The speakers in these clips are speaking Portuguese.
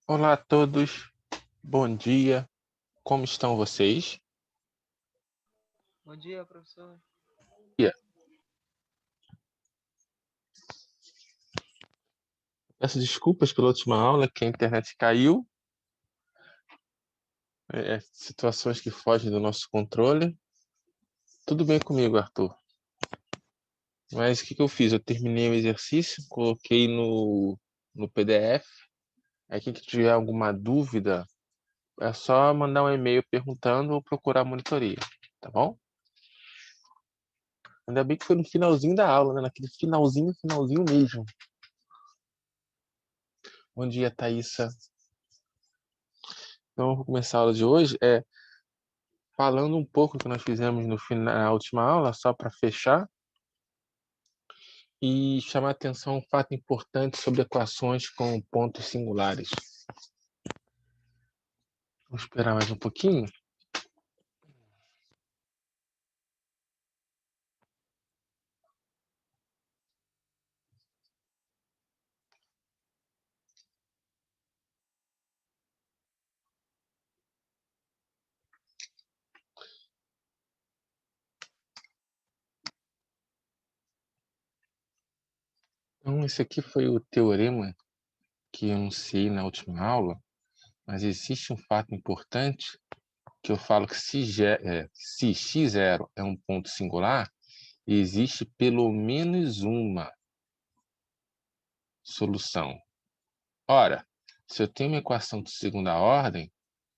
Olá a todos, bom dia, como estão vocês? Bom dia, professor. Yeah. Peço desculpas pela última aula, que a internet caiu, situações que fogem do nosso controle. Tudo bem comigo, Arthur? Mas o que eu fiz? Eu terminei o exercício, coloquei no PDF. Aí quem que tiver alguma dúvida, é só mandar um e-mail perguntando ou procurar a monitoria, tá bom? Ainda bem que foi no finalzinho da aula, né? Naquele finalzinho mesmo. Bom dia, Thaísa. Então, eu vou começar a aula de hoje falando um pouco do que nós fizemos no final, na última aula, só para fechar, e chamar a atenção a um fato importante sobre equações com pontos singulares. Vou esperar mais um pouquinho. Então, esse aqui foi o teorema que eu enunciei na última aula, mas existe um fato importante que eu falo que se x0 é um ponto singular, existe pelo menos uma solução. Ora, se eu tenho uma equação de segunda ordem,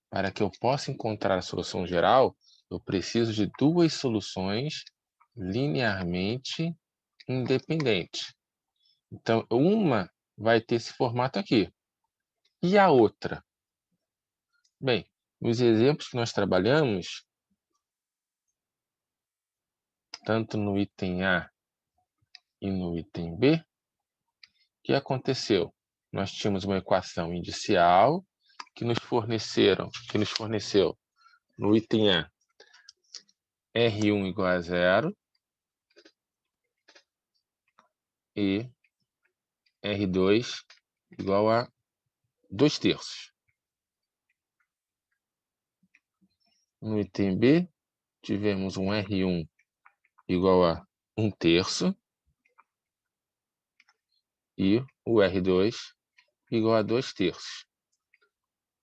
para que eu possa encontrar a solução geral, eu preciso de duas soluções linearmente independentes. Então, uma vai ter esse formato aqui. E a outra? Bem, nos exemplos que nós trabalhamos, tanto no item A e no item B, o que aconteceu? Nós tínhamos uma equação inicial que nos forneceu no item A R1 igual a zero e R2 igual a 2/3. No item B, tivemos um R1 igual a 1/3 e o R2 igual a 2/3.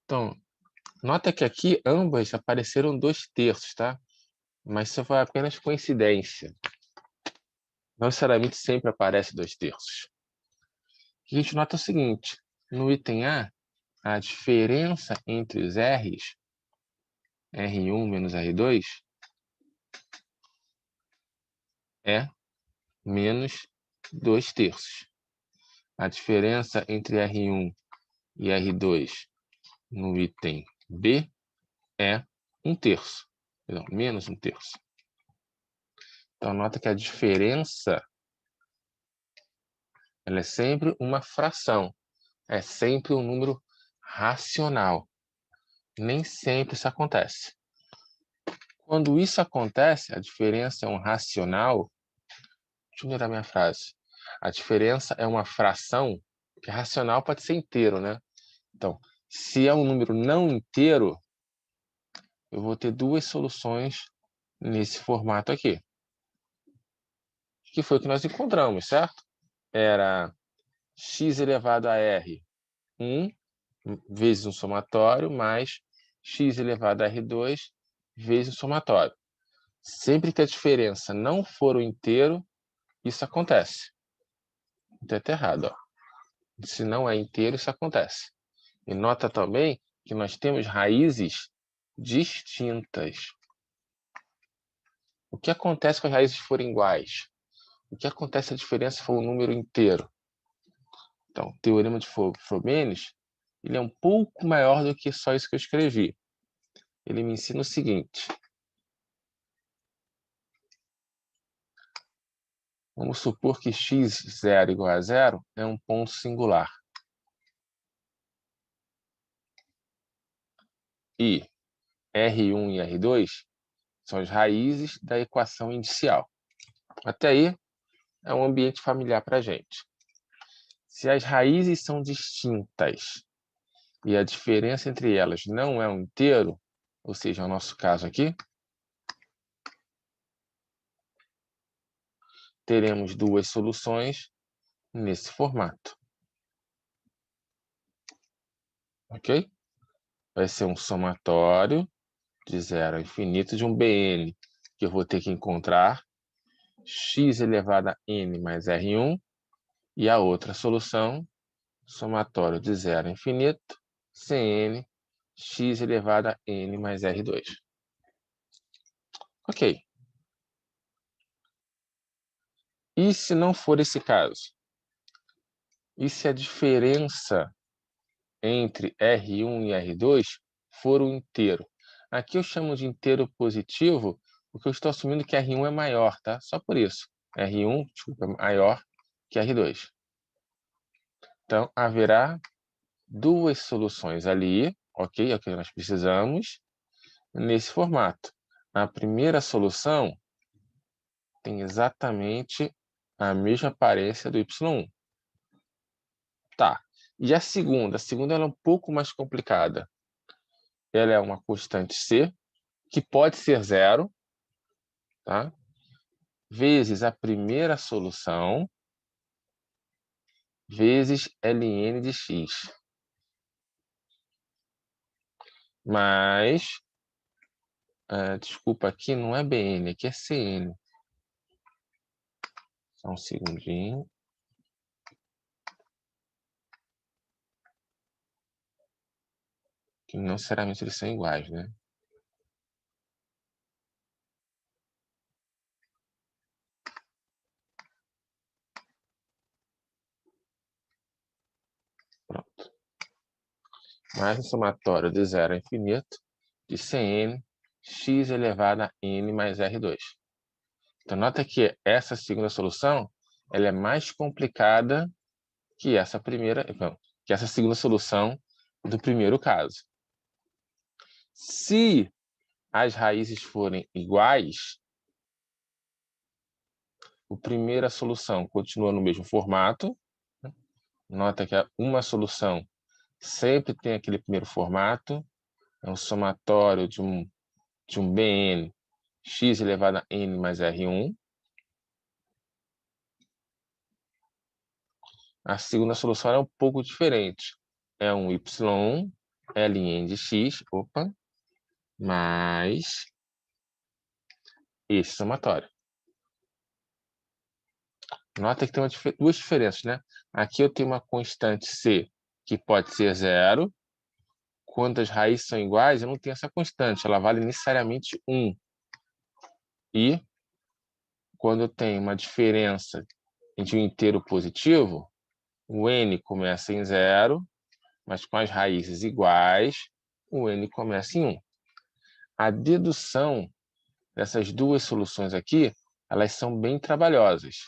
Então, nota que aqui ambas apareceram 2/3, tá? Mas isso foi apenas coincidência. Não necessariamente sempre aparece 2/3. A gente nota o seguinte: no item a diferença entre os R's, R1 menos R2, é menos 2/3. A diferença entre R1 e R2 no item B é 1/3, perdão, menos 1/3. Então, nota que a diferença ela é sempre uma fração, é sempre um número racional. Nem sempre isso acontece. Quando isso acontece, a diferença é um racional. Deixa eu mudar minha frase. A diferença é uma fração, que racional pode ser inteiro, né? Então, se é um número não inteiro, eu vou ter duas soluções nesse formato aqui. Que foi o que nós encontramos, certo? Era x elevado a r, 1 vezes um somatório, mais x elevado a r2 vezes um somatório. Sempre que a diferença não for o inteiro, isso acontece. Então, está errado. Ó. Se não é inteiro, isso acontece. E nota também que nós temos raízes distintas. O que acontece quando as raízes forem iguais? O que acontece se a diferença for um número inteiro? Então, o teorema de Frobenius ele é um pouco maior do que só isso que eu escrevi. Ele me ensina o seguinte. Vamos supor que x0 igual a zero é um ponto singular. E R1 e R2 são as raízes da equação inicial. Até aí, é um ambiente familiar para a gente. Se as raízes são distintas, e a diferença entre elas não é um inteiro, ou seja, o nosso caso aqui, teremos duas soluções nesse formato. Ok? Vai ser um somatório de 0 a infinito de um Bn, que eu vou ter que encontrar x elevado a n mais R1, e a outra solução, somatório de 0 a infinito, Cn, x elevado a n mais R2. Ok. E se não for esse caso? E se a diferença entre R1 e R2 for um inteiro? Aqui eu chamo de inteiro positivo, porque eu estou assumindo que R1 é maior, tá? Só por isso. R1, desculpa, é maior que R2. Então, haverá duas soluções ali, ok? É o que nós precisamos, nesse formato. A primeira solução tem exatamente a mesma aparência do y1. Tá. E a segunda? A segunda ela é um pouco mais complicada. Ela é uma constante c, que pode ser zero, tá? Vezes a primeira solução, vezes ln de x. Mas, desculpa, aqui não é bn, aqui é cn. Só um segundinho. Que não necessariamente eles são iguais, né? Pronto. Mais um somatório de 0 a infinito de Cn x elevado a n mais R2. Então, nota que essa segunda solução ela é mais complicada que essa primeira, não, que essa segunda solução do primeiro caso. Se as raízes forem iguais, a primeira solução continua no mesmo formato. Nota que uma solução sempre tem aquele primeiro formato, é um somatório de um Bn x elevado a n mais R1. A segunda solução é um pouco diferente. É um y1 ln de x, mais esse somatório. Nota que tem duas diferenças, né? Aqui eu tenho uma constante c que pode ser zero. Quando as raízes são iguais, eu não tenho essa constante, ela vale necessariamente 1. E quando eu tenho uma diferença entre um inteiro positivo, o n começa em 0, mas com as raízes iguais, o n começa em 1. A dedução dessas duas soluções aqui, elas são bem trabalhosas.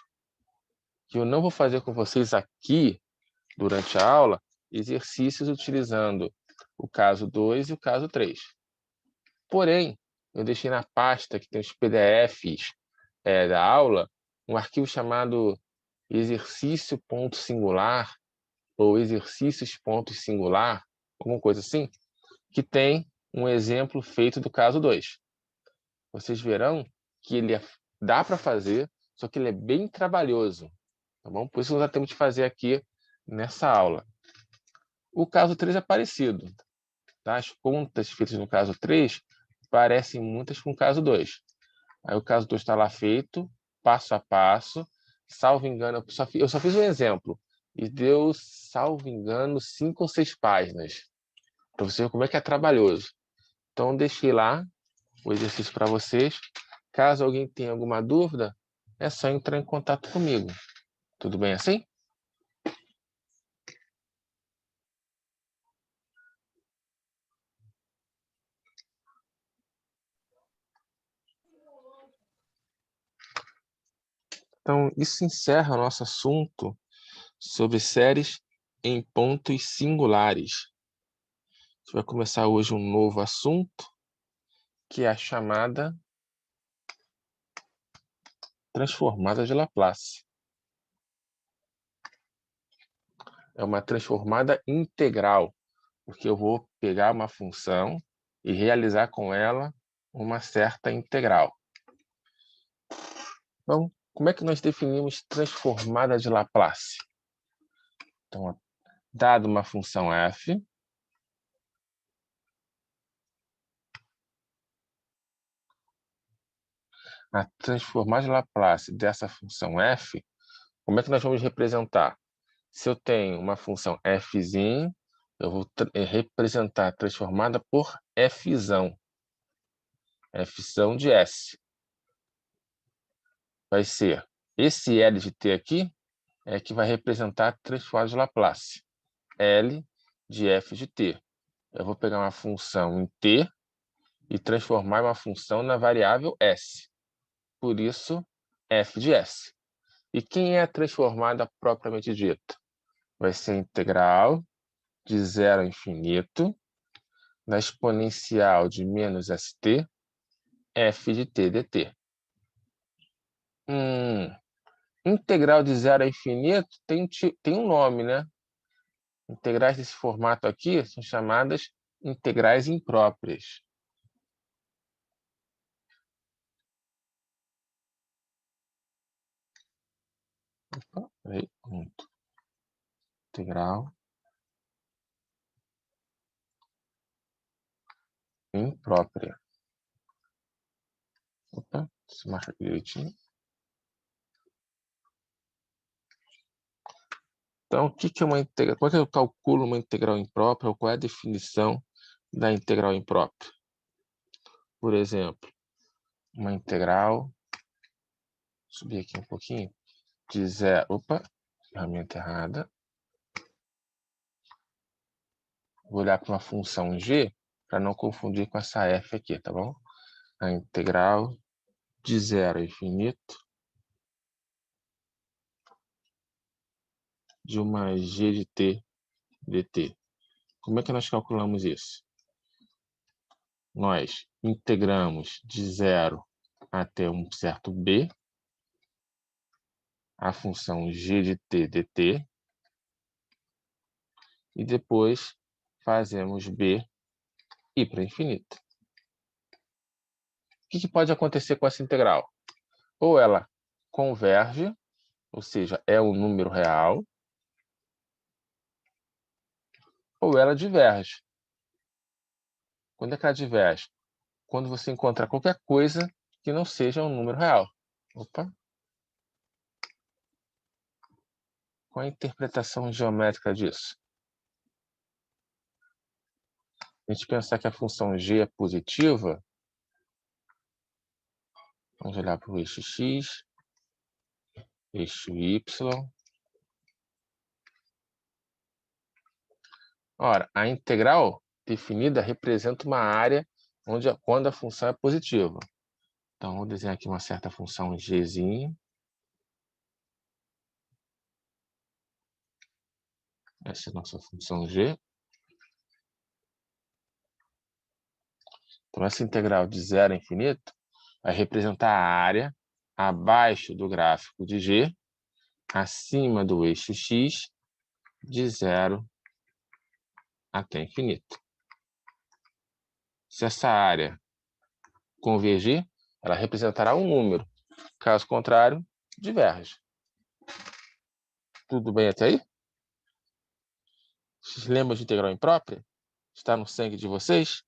Que eu não vou fazer com vocês aqui, durante a aula, exercícios utilizando o caso 2 e o caso 3. Porém, eu deixei na pasta que tem os PDFs da aula, um arquivo chamado exercício.singular ou exercícios.singular, alguma coisa assim, que tem um exemplo feito do caso 2. Vocês verão que ele dá para fazer, só que ele é bem trabalhoso, tá bom? Por isso nós temos que fazer aqui nessa aula. O caso 3 é parecido, tá? As contas feitas no caso 3 parecem muitas com o caso 2. Aí o caso 2 está lá feito, passo a passo. Salvo engano, eu só fiz um exemplo. E deu, salvo engano, 5 ou 6 páginas. Para você ver como é que é trabalhoso. Então, deixei lá o exercício para vocês. Caso alguém tenha alguma dúvida, é só entrar em contato comigo. Tudo bem assim? Então, isso encerra o nosso assunto sobre séries em pontos singulares. A gente vai começar hoje um novo assunto, que é a chamada transformada de Laplace. É uma transformada integral. porque eu vou pegar uma função e realizar com ela uma certa integral. Então, como é que nós definimos transformada de Laplace? Então, dado uma função f, a transformada de Laplace dessa função f, como é que nós vamos representar? Se eu tenho uma função f, eu vou representar transformada por f', f' de s. Vai ser esse L de t aqui é que vai representar a transformada de Laplace. L de f de t. Eu vou pegar uma função em t e transformar uma função na variável s. Por isso, f de s. E quem é a transformada propriamente dita? Vai ser a integral de 0 a infinito na exponencial de menos st, f de t dt. Integral de 0 a infinito tem um nome, né? Integrais desse formato aqui são chamadas integrais impróprias. Opa, peraí, integral imprópria. Opa, se marca direitinho. Então, o que é uma integral? Como é que eu calculo uma integral imprópria? Ou qual é a definição da integral imprópria? Por exemplo, uma integral, subir aqui um pouquinho, de 0, opa, ferramenta errada. Vou olhar para uma função g, para não confundir com essa f aqui, tá bom? A integral de 0 a infinito de uma g de t dt. Como é que nós calculamos isso? Nós integramos de 0 até um certo b, a função g de t dt, e depois fazemos b ir para infinito. O que pode acontecer com essa integral? Ou ela converge, ou seja, é um número real, ou ela diverge. Quando é que ela diverge? Quando você encontrar qualquer coisa que não seja um número real. Opa! Qual a interpretação geométrica disso? A gente pensar que a função g é positiva, vamos olhar para o eixo x, eixo y. Ora, a integral definida representa uma área quando a função é positiva. Então, vou desenhar aqui uma certa função g'. Essa é a nossa função g. Então, essa integral de 0 a infinito vai representar a área abaixo do gráfico de g, acima do eixo x, de 0 até infinito. Se essa área convergir, ela representará um número. Caso contrário, diverge. Tudo bem até aí? Vocês lembram de integral imprópria? Está no sangue de vocês?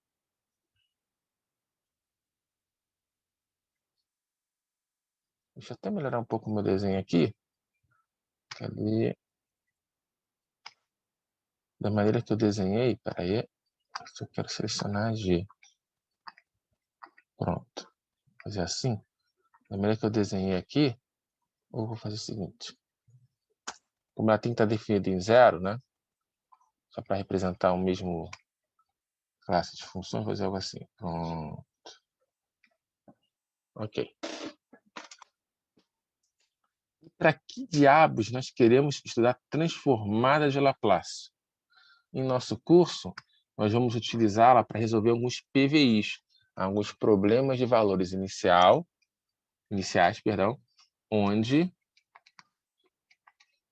Deixa eu até melhorar um pouco o meu desenho aqui. Cadê? Da maneira que eu desenhei, peraí. Eu quero selecionar G. Pronto. Vou fazer assim. Da maneira que eu desenhei aqui, ou vou fazer o seguinte. Como ela tem que estar definida em 0, né? Só para representar o mesmo classe de funções, vou fazer algo assim. Pronto. Ok. Para que diabos nós queremos estudar transformada de Laplace? Em nosso curso, nós vamos utilizá-la para resolver alguns PVIs, alguns problemas de valores iniciais, onde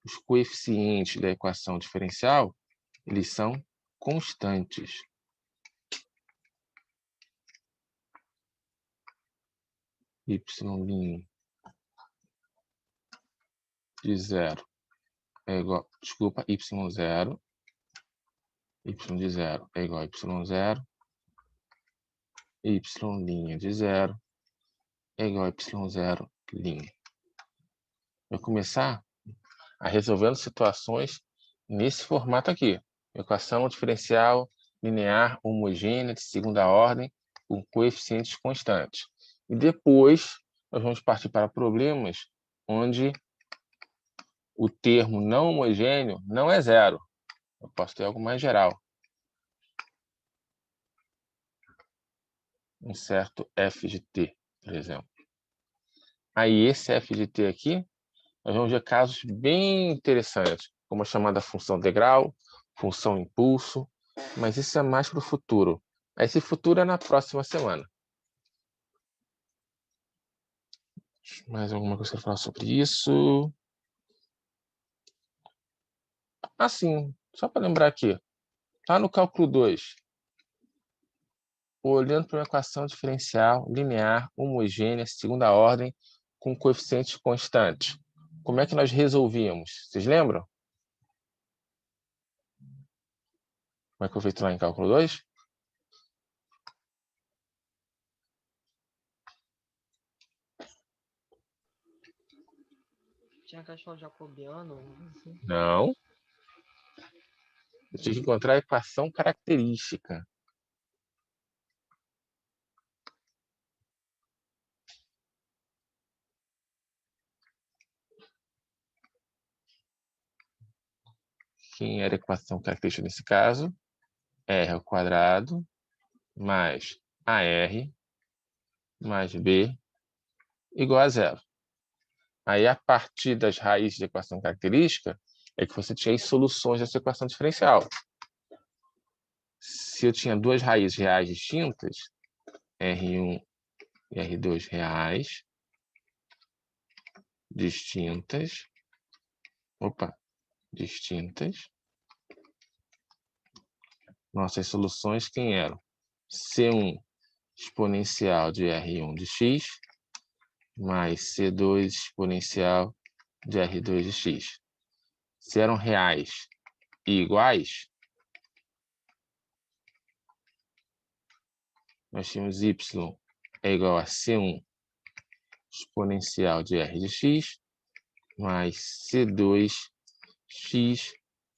os coeficientes da equação diferencial eles são constantes. Y' de 0 é igual, desculpa, y0, y de 0 é igual a y0, y' de 0 é igual a y0'. Vou começar a resolvendo situações nesse formato aqui. Equação diferencial linear homogênea de segunda ordem com coeficientes constantes. E depois nós vamos partir para problemas onde o termo não homogêneo não é zero. Eu posso ter algo mais geral. Um certo f de t, por exemplo. Aí esse f de t aqui, nós vamos ver casos bem interessantes, como a chamada função integral, função impulso, mas isso é mais para o futuro. Esse futuro é na próxima semana. Mais alguma coisa para falar sobre isso? Assim, só para lembrar aqui, lá no cálculo 2, olhando para uma equação diferencial linear homogênea, segunda ordem, com coeficientes constantes. Como é que nós resolvíamos? Vocês lembram? Como é que eu fiz lá em cálculo 2? Tinha cachorro jacobiano? Assim. Não. Eu tinha que encontrar a equação característica. Quem era a equação característica nesse caso? R ao quadrado mais AR mais B igual a 0. Aí, a partir das raízes da equação característica, é que você tinha as soluções dessa equação diferencial. Se eu tinha duas raízes reais distintas, R1 e R2 reais, distintas, nossas soluções quem eram? C1 exponencial de R1 de x, mais C2 exponencial de R2 de x. Se eram reais e iguais, nós tínhamos y é igual a C1 exponencial de R de x, mais C2x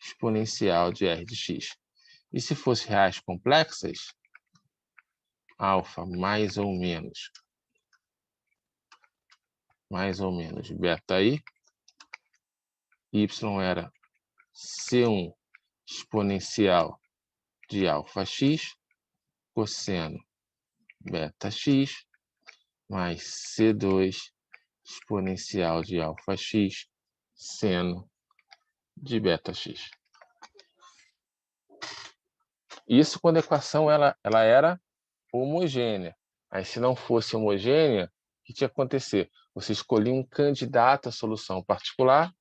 exponencial de R de x. E se fosse reais complexas, alfa mais ou menos beta i, y era C1 exponencial de alfa x, cosseno beta x, mais C2 exponencial de alfa x, seno de beta x. Isso quando a equação ela era homogênea. Aí, se não fosse homogênea, o que tinha que acontecer? Você escolhia um candidato à solução particular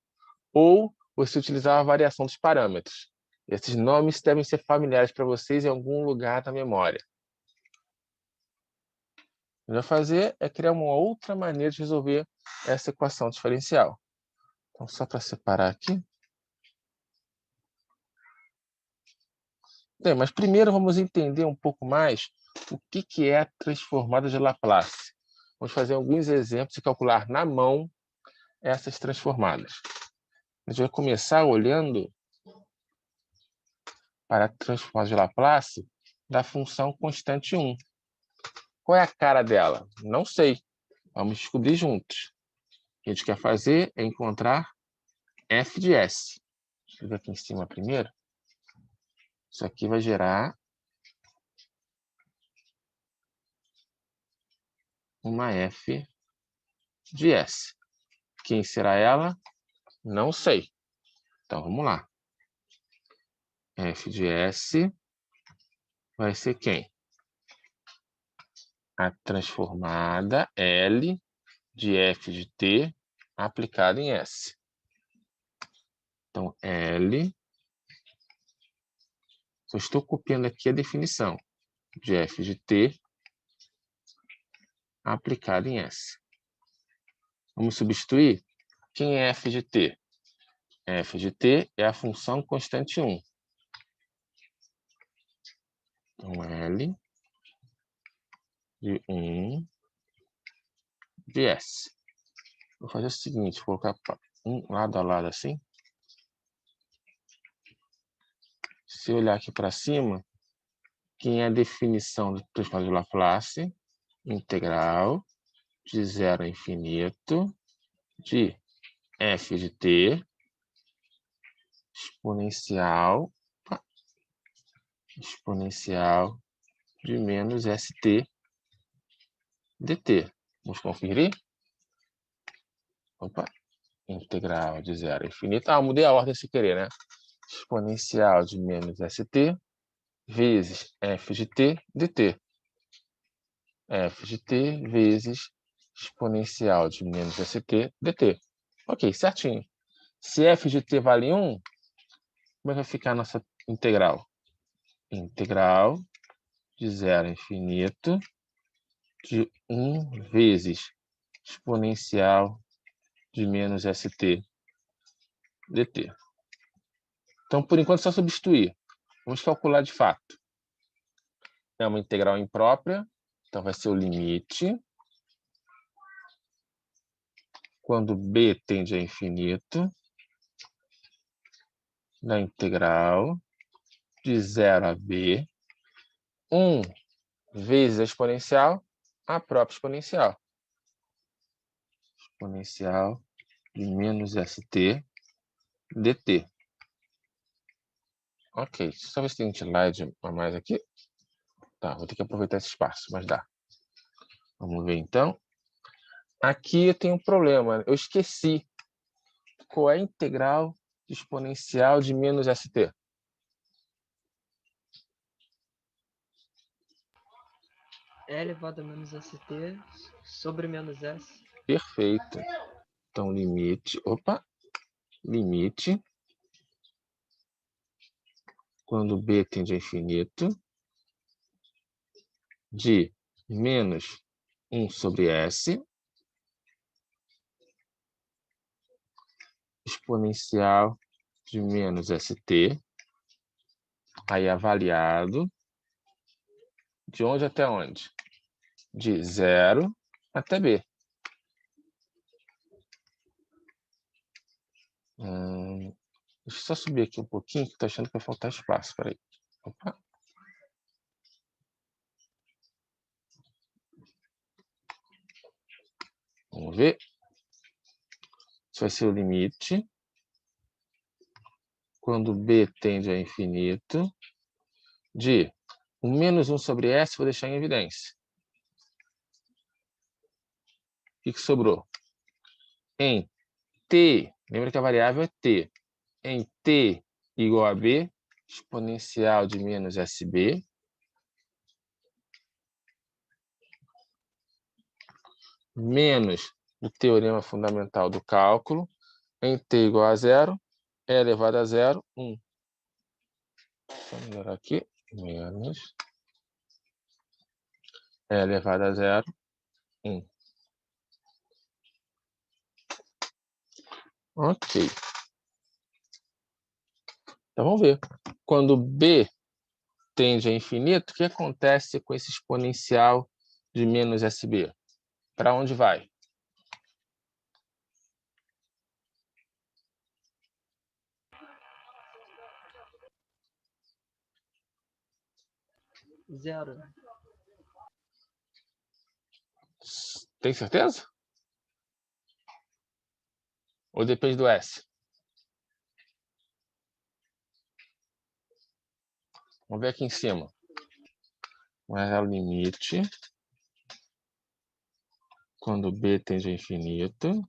ou você utilizava a variação dos parâmetros. Esses nomes devem ser familiares para vocês em algum lugar da memória. O que vai fazer é criar uma outra maneira de resolver essa equação diferencial. Então, só para separar aqui. Bem, mas primeiro vamos entender um pouco mais o que é a transformada de Laplace. Vamos fazer alguns exemplos e calcular na mão essas transformadas. A gente vai começar olhando para a transformada de Laplace da função constante 1. Qual é a cara dela? Não sei. Vamos descobrir juntos. O que a gente quer fazer é encontrar f de s. Deixa eu ver aqui em cima primeiro. Isso aqui vai gerar uma f de s. Quem será ela? Não sei. Então, vamos lá. F de s vai ser quem? A transformada L de f de t aplicada em s. Então, L Só estou copiando aqui a definição de f de t aplicada em S. Vamos substituir? Quem é f de t? F de t é a função constante 1. Então, L de 1 de S. Vou fazer o seguinte, vou colocar um lado a lado assim. Se eu olhar aqui para cima, quem é a definição do transformo de Laplace? Integral de 0 a infinito de f de t exponencial de menos st dt. Vamos conferir? Opa, integral de 0 a infinito. Ah, mudei a ordem sem querer, né? Exponencial de menos st vezes f de t dt. F de t vezes exponencial de menos st dt. Ok, certinho. Se f de t vale 1, como é que vai ficar a nossa integral? Integral de 0 a infinito de 1 vezes exponencial de menos st dt. Então, por enquanto, é só substituir. Vamos calcular de fato. É uma integral imprópria, então vai ser o limite. Quando b tende a infinito, da integral de 0 a b, 1 vezes a exponencial, a própria exponencial. Exponencial de menos st dt. Ok, só ver se tem um slide a mais aqui. Tá, vou ter que aproveitar esse espaço, mas dá. Vamos ver então. Aqui eu tenho um problema. Eu esqueci qual é a integral de exponencial de menos st. E elevado a menos st sobre menos s. Perfeito. Então, limite... Opa! Limite. Quando b tende a infinito, de menos 1 sobre s, exponencial de menos st, aí avaliado, de onde até onde? De 0 até b. Deixa eu só subir aqui um pouquinho, que estou achando que vai faltar espaço. Peraí. Opa. Vamos ver. Isso vai ser o limite. Quando b tende a infinito, de o menos 1 sobre s, vou deixar em evidência. O que sobrou? Em t, lembra que a variável é t. Em t igual a b, exponencial de menos sb, menos o teorema fundamental do cálculo, em t igual a 0, e elevado a 0, 1. Vou melhorar aqui, menos e elevado a 0, 1. Ok. Então, vamos ver. Quando b tende a infinito, o que acontece com esse exponencial de menos sb? Para onde vai? Zero. Tem certeza? Ou depende do s? Vamos ver aqui em cima. Mas é o limite. Quando b tende a infinito,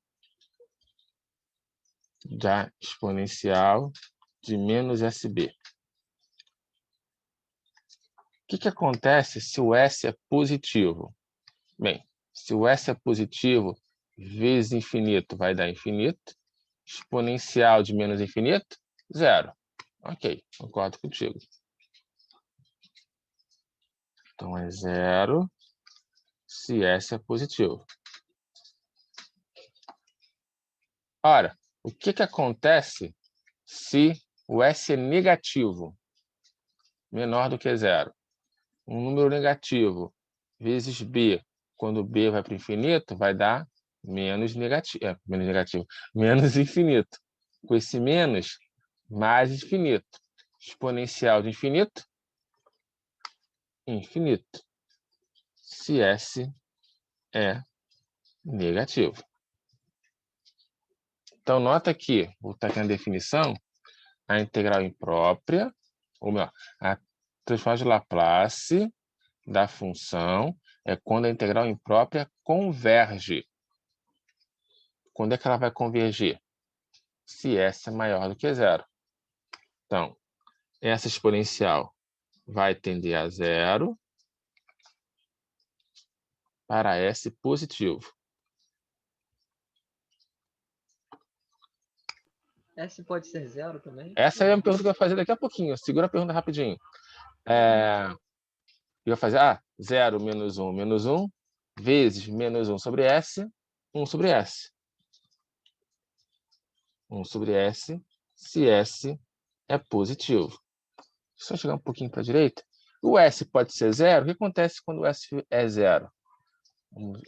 da exponencial de menos sb. O que acontece se o s é positivo? Bem, se o s é positivo, vezes infinito vai dar infinito. Exponencial de menos infinito, 0. Ok, concordo contigo. Então, é 0 se S é positivo. Ora, o que acontece se o S é negativo, menor do que 0? Um número negativo vezes B, quando B vai para o infinito, vai dar menos negativo, menos infinito. Com esse menos, mais infinito. Exponencial de infinito, infinito. Se S é negativo. Então, nota que, vou estar aqui na definição, a integral imprópria, ou melhor, a transformação de Laplace da função é quando a integral imprópria converge. Quando é que ela vai convergir? Se S é maior do que 0. Então, essa exponencial vai tender a 0 para S positivo. S pode ser 0 também? Essa é a pergunta que eu vou fazer daqui a pouquinho. Segura a pergunta rapidinho. Eu vou fazer 0 menos 1 vezes menos 1 sobre S, 1 sobre S. 1 sobre S, se S é positivo. Só chegar um pouquinho para a direita. O S pode ser 0. O que acontece quando o S é 0?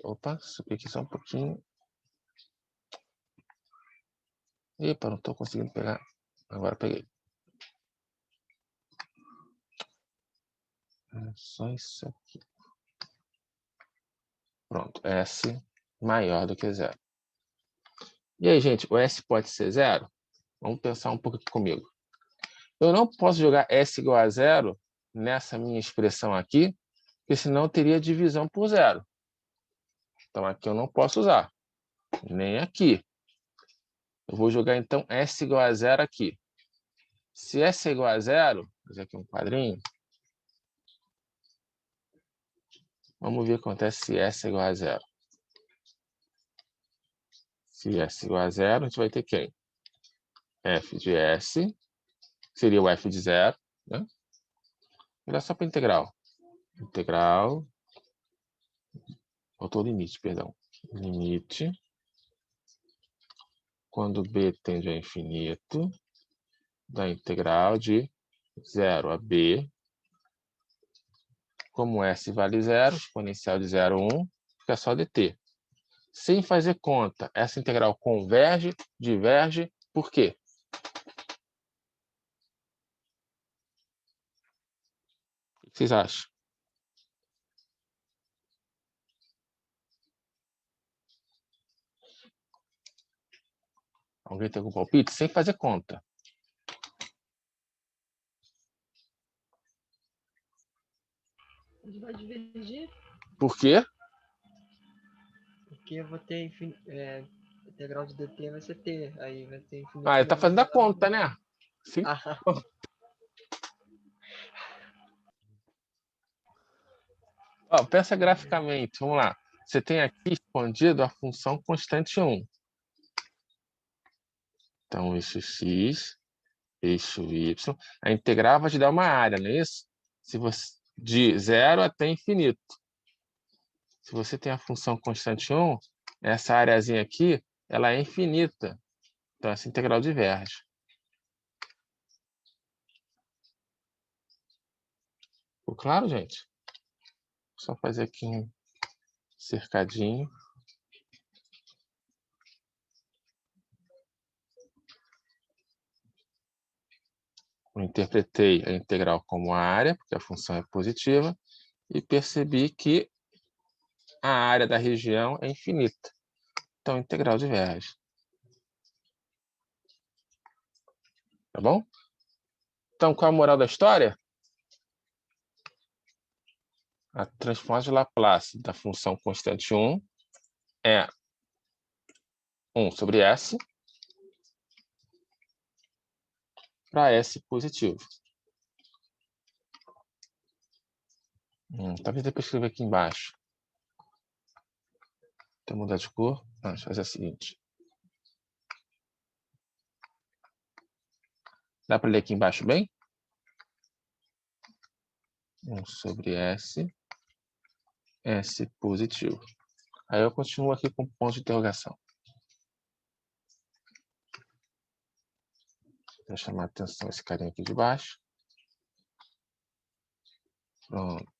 Opa, subir aqui só um pouquinho. Epa, não estou conseguindo pegar. Agora peguei. Só isso aqui. Pronto, S maior do que 0. E aí, gente, o S pode ser 0? Vamos pensar um pouco aqui comigo. Eu não posso jogar S igual a 0 nessa minha expressão aqui, porque senão eu teria divisão por 0. Então, aqui eu não posso usar. Nem aqui. Eu vou jogar, então, S igual a 0 aqui. Se S é igual a 0, vou fazer aqui um quadrinho. Vamos ver o que acontece se S é igual a 0. Se S é igual a 0, a gente vai ter quem? F de S, seria o F de 0, né? Olha só para integral. Integral, faltou o limite, perdão. Limite, quando B tende a infinito, da integral de 0 a B, como S vale 0, exponencial de 0 a 1, fica só dt. Sem fazer conta, essa integral converge, diverge, por quê? O que vocês acham? Alguém tem algum palpite? Sem fazer conta. Ele vai divergir, Por quê? porque eu vou ter integral de dt vai ser t, aí vai ter infinito Ele tá menos fazendo a 0. conta, né? Sim. Ah, Ó, pensa graficamente, vamos lá. Você tem aqui escondido a função constante 1. Então, eixo x, eixo y. A integral vai te dar uma área, não é isso? Se você, de 0 até infinito. Se você tem a função constante 1, essa areazinha aqui, ela é infinita. Então, essa integral diverge. Ficou claro, gente? Só fazer aqui um cercadinho. Eu interpretei a integral como área, porque a função é positiva, e percebi que a área da região é infinita. Então, a integral diverge. Tá bom? Então, qual é a moral da história? A transformação de Laplace da função constante 1 é 1 sobre S para S positivo. Talvez depois escrever aqui embaixo. Então, mudar de cor. Deixa eu fazer o seguinte. Dá para ler aqui embaixo bem? 1 sobre S S positivo. Aí eu continuo aqui com ponto de interrogação. Vou chamar a atenção esse carinha aqui de baixo. Pronto.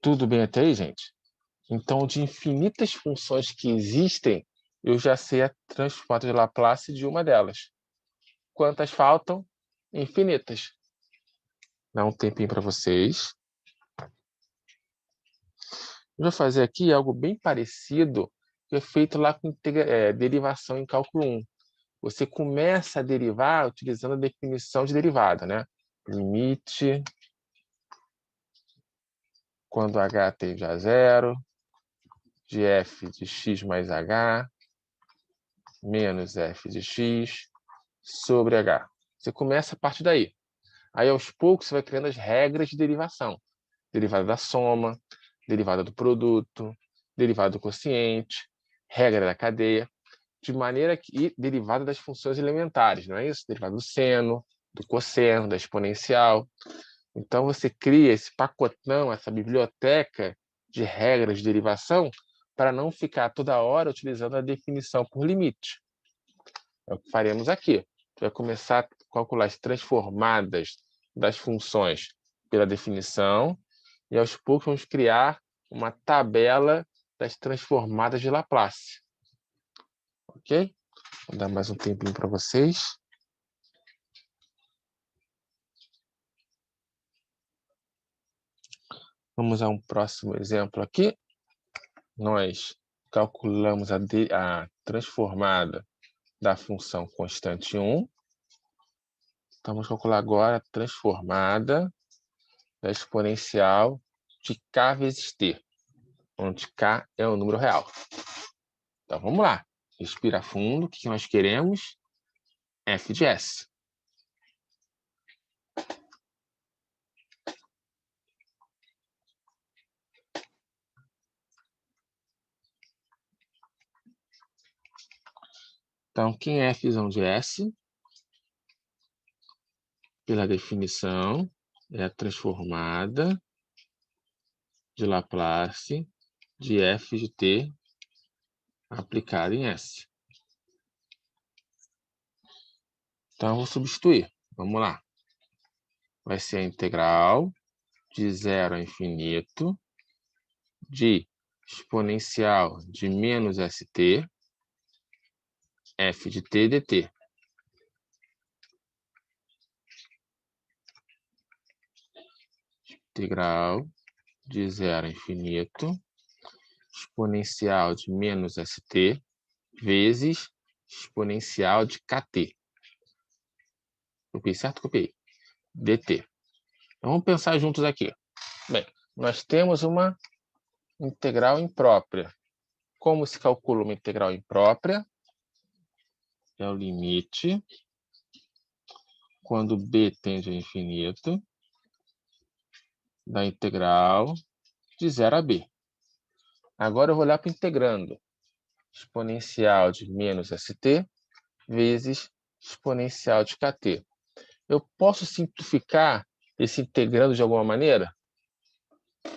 Tudo bem até aí, gente? Então, de infinitas funções que existem, eu já sei a transformada de Laplace de uma delas. Quantas faltam? Infinitas. Dá um tempinho para vocês. Eu vou fazer aqui algo bem parecido que é feito lá com derivação em cálculo 1. Você começa a derivar utilizando a definição de derivada, né? Limite quando h tende a zero, de f de x mais h, menos f de x, sobre h. Você começa a partir daí. Aí, aos poucos, você vai criando as regras de derivação. Derivada da soma, derivada do produto, derivada do quociente, regra da cadeia, de maneira que derivada das funções elementares, não é isso? Derivada do seno, do cosseno, da exponencial. Então, você cria esse pacotão, essa biblioteca de regras de derivação para não ficar toda hora utilizando a definição por limite. É o que faremos aqui. Vai começar a calcular as transformadas das funções pela definição e, aos poucos, vamos criar uma tabela das transformadas de Laplace. Ok? Vou dar mais um tempinho para vocês. Vamos a um próximo exemplo aqui. Nós calculamos a transformada da função constante 1. Então, vamos calcular agora a transformada da exponencial de k vezes t, onde k é o número real. Então, vamos lá. Respira fundo. O que nós queremos? F de S. Então, quem é f de S? Pela definição, é a transformada de Laplace de f de t aplicada em S. Então, eu vou substituir. Vamos lá. Vai ser a integral de 0 a infinito de exponencial de menos st, f de t dt. Integral de 0 a infinito, exponencial de menos st, vezes exponencial de kt. Copiei certo? Copiei. dt. Então, vamos pensar juntos aqui. Bem, nós temos uma integral imprópria. Como se calcula uma integral imprópria? É o limite quando b tende a infinito da integral de 0 a b. Agora eu vou olhar para o integrando. Exponencial de menos st vezes exponencial de kt. Eu posso simplificar esse integrando de alguma maneira? O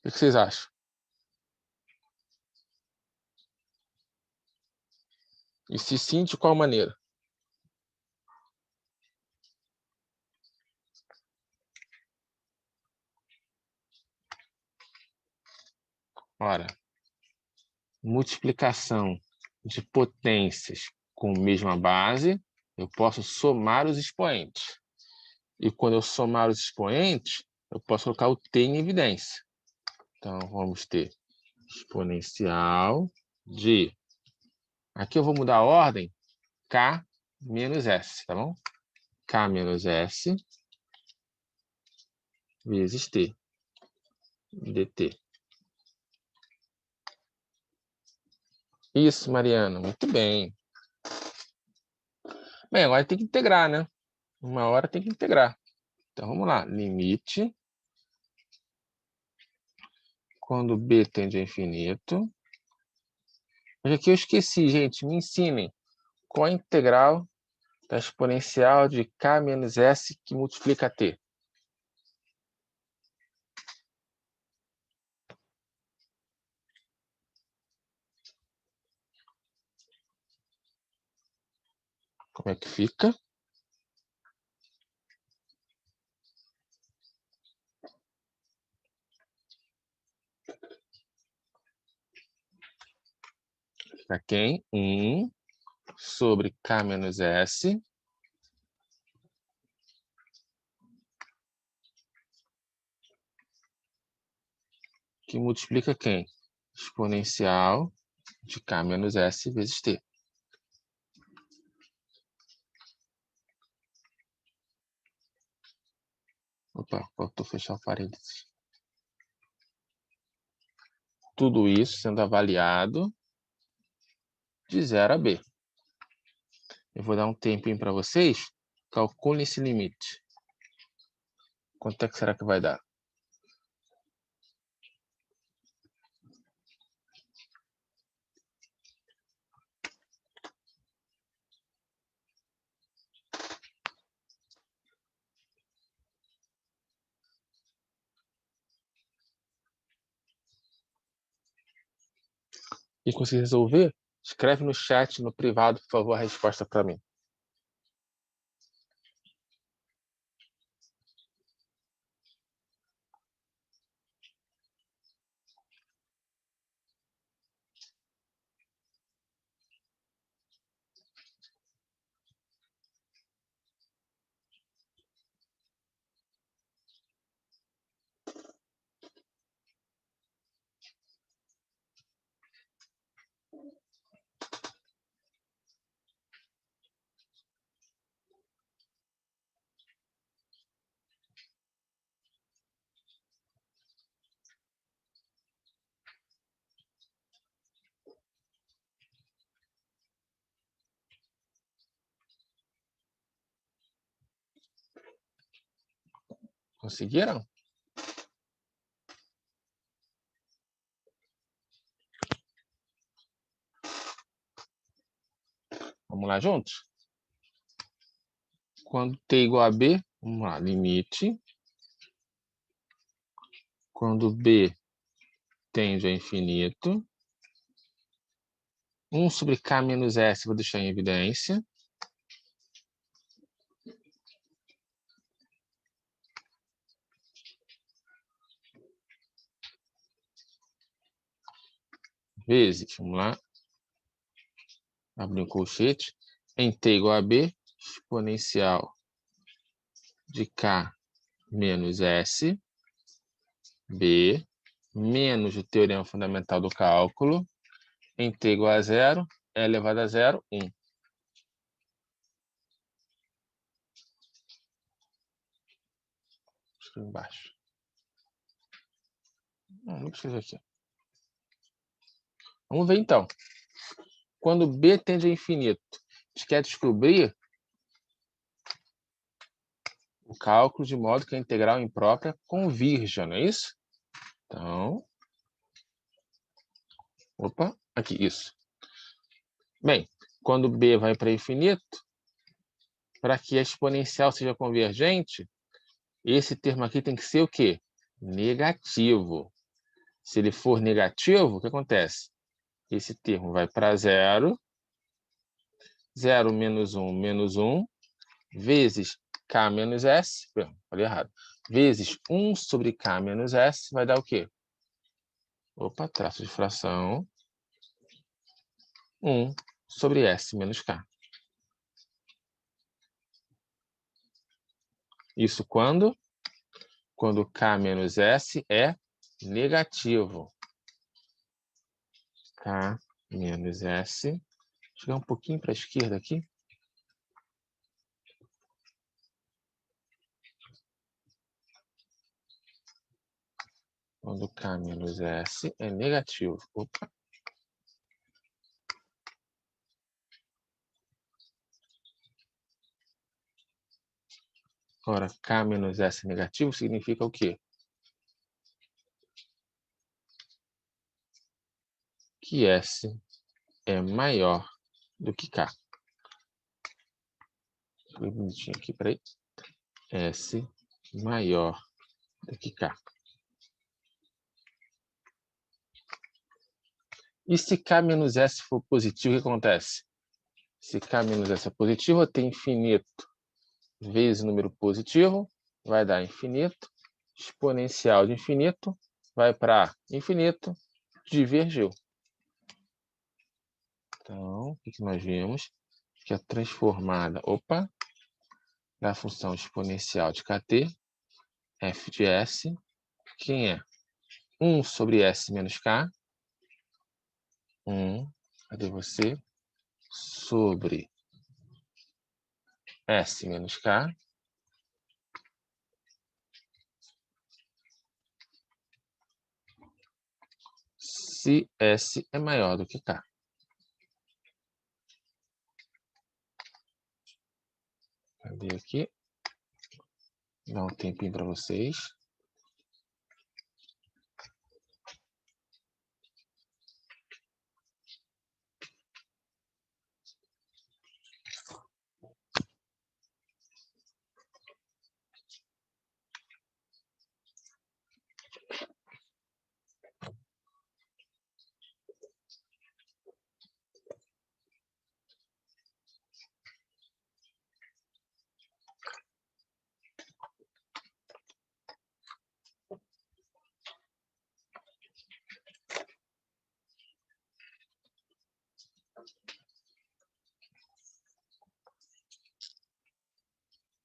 que vocês acham? E se sim, de qual maneira? Ora, multiplicação de potências com mesma base, eu posso somar os expoentes. E quando eu somar os expoentes, eu posso colocar o t em evidência. Então, vamos ter exponencial de... Aqui eu vou mudar a ordem, k menos s, tá bom? K menos s vezes t, dt. Isso, Mariana, muito bem. Bem, agora tem que integrar, né? Uma hora tem que integrar. Então, vamos lá. Limite quando b tende a infinito. Mas aqui eu esqueci, gente. Me ensinem. Qual a integral da exponencial de K menos S que multiplica T? Como é que fica? Fica quem? 1 sobre K menos S que multiplica quem? Exponencial de K menos S vezes T. Opa, faltou fechar o parênteses. Tudo isso sendo avaliado de 0 a B. Eu vou dar um tempinho para vocês. Calculem esse limite. Quanto é que será que vai dar? E conseguir resolver? Escreve no chat, no privado, por favor, a resposta para mim. Conseguiram? Vamos lá juntos? Quando t igual a B, vamos lá, limite. Quando B tende a infinito. 1 sobre K menos S, vou deixar em evidência. Vezes, vamos lá. Abrir um colchete. Em t igual a B, exponencial de K menos S, B, menos o teorema fundamental do cálculo, em t igual a 0, e elevado a 0, 1. Escrevo embaixo. Não precisa aqui. Vamos ver então. Quando B tende a infinito, a gente quer descobrir o cálculo de modo que a integral imprópria convirja, não é isso? Então, opa, aqui, isso. Bem, quando B vai para infinito, para que a exponencial seja convergente, esse termo aqui tem que ser o quê? Negativo. Se ele for negativo, o que acontece? Esse termo vai para 0, 0 menos 1, vezes K menos S, falei errado, vezes 1 sobre K menos S, vai dar o quê? Opa, traço de fração, 1 sobre S menos K. Isso quando? Quando K menos S é negativo. K menos S. Chegar um pouquinho para a esquerda aqui. Quando K menos S é negativo. Opa. Ora, K menos S negativo significa o quê? Que S é maior do que K. Foi bonitinho aqui, peraí. S maior do que K. E se K menos S for positivo, o que acontece? Se K menos S é positivo, eu tenho infinito vezes número positivo, vai dar infinito, exponencial de infinito, vai para infinito, divergiu. Então, o que nós vimos? Que a transformada, da função exponencial de kt, f de s, quem é? 1 sobre s menos k, 1, cadê você? Sobre s menos k, se S é maior do que K. Cadê aqui? Dá um tempinho para vocês.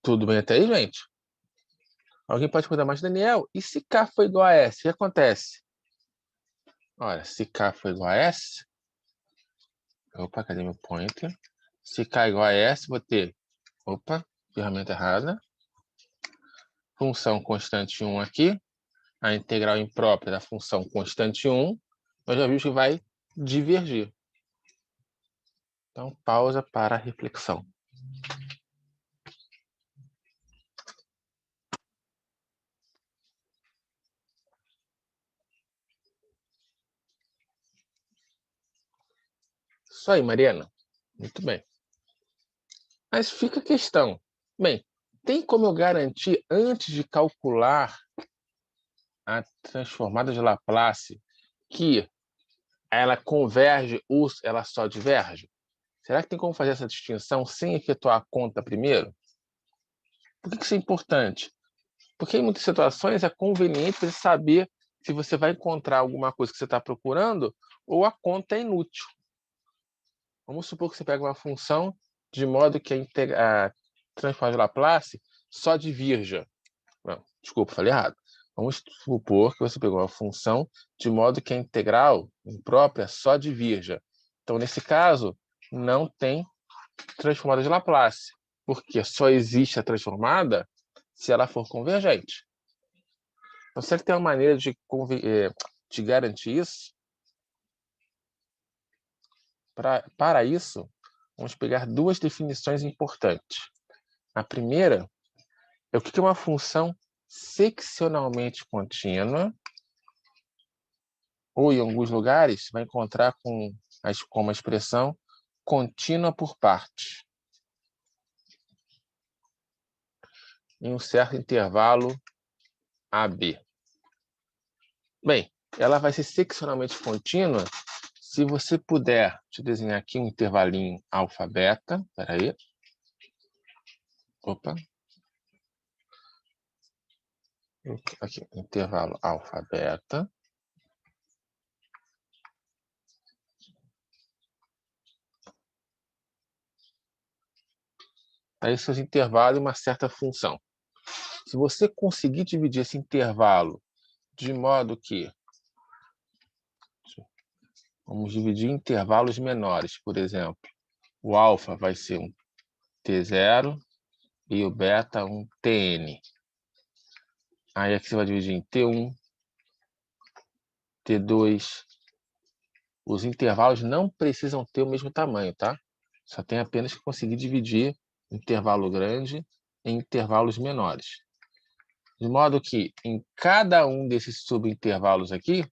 Tudo bem até aí, gente? Alguém pode perguntar mais, Daniel, e se K for igual a S, o que acontece? Olha, se K for igual a S, cadê meu pointer? Se K é igual a S, vou ter, ferramenta errada, função constante 1 aqui, a integral imprópria da função constante 1, nós já vimos que vai divergir. Então, pausa para a reflexão. Isso aí, Mariana. Muito bem. Mas fica a questão. Bem, tem como eu garantir, antes de calcular a transformada de Laplace, que ela converge ou ela só diverge? Será que tem como fazer essa distinção sem efetuar a conta primeiro? Por que isso é importante? Porque em muitas situações é conveniente você saber se você vai encontrar alguma coisa que você está procurando ou a conta é inútil. Vamos supor que você pega uma função de modo que a transformada de Laplace só divirja. Não, desculpa, falei errado. Vamos supor que você pegou uma função de modo que a integral imprópria só divirja. Então, nesse caso, não tem transformada de Laplace, porque só existe a transformada se ela for convergente. Então, será que tem uma maneira de garantir isso? Para isso, vamos pegar duas definições importantes. A primeira é o que é uma função seccionalmente contínua, ou em alguns lugares vai encontrar com uma expressão contínua por partes, em um certo intervalo AB. Bem, ela vai ser seccionalmente contínua se você puder, deixa eu desenhar aqui um intervalinho alfa-beta, peraí. Aqui, intervalo alfa-beta. Aí seus intervalos e uma certa função. Se você conseguir dividir esse intervalo de modo que vamos dividir em intervalos menores, por exemplo, o alfa vai ser um T0 e o beta um Tn. Aí aqui você vai dividir em T1, T2. Os intervalos não precisam ter o mesmo tamanho, tá? Só tem apenas que conseguir dividir intervalo grande em intervalos menores. De modo que em cada um desses subintervalos aqui,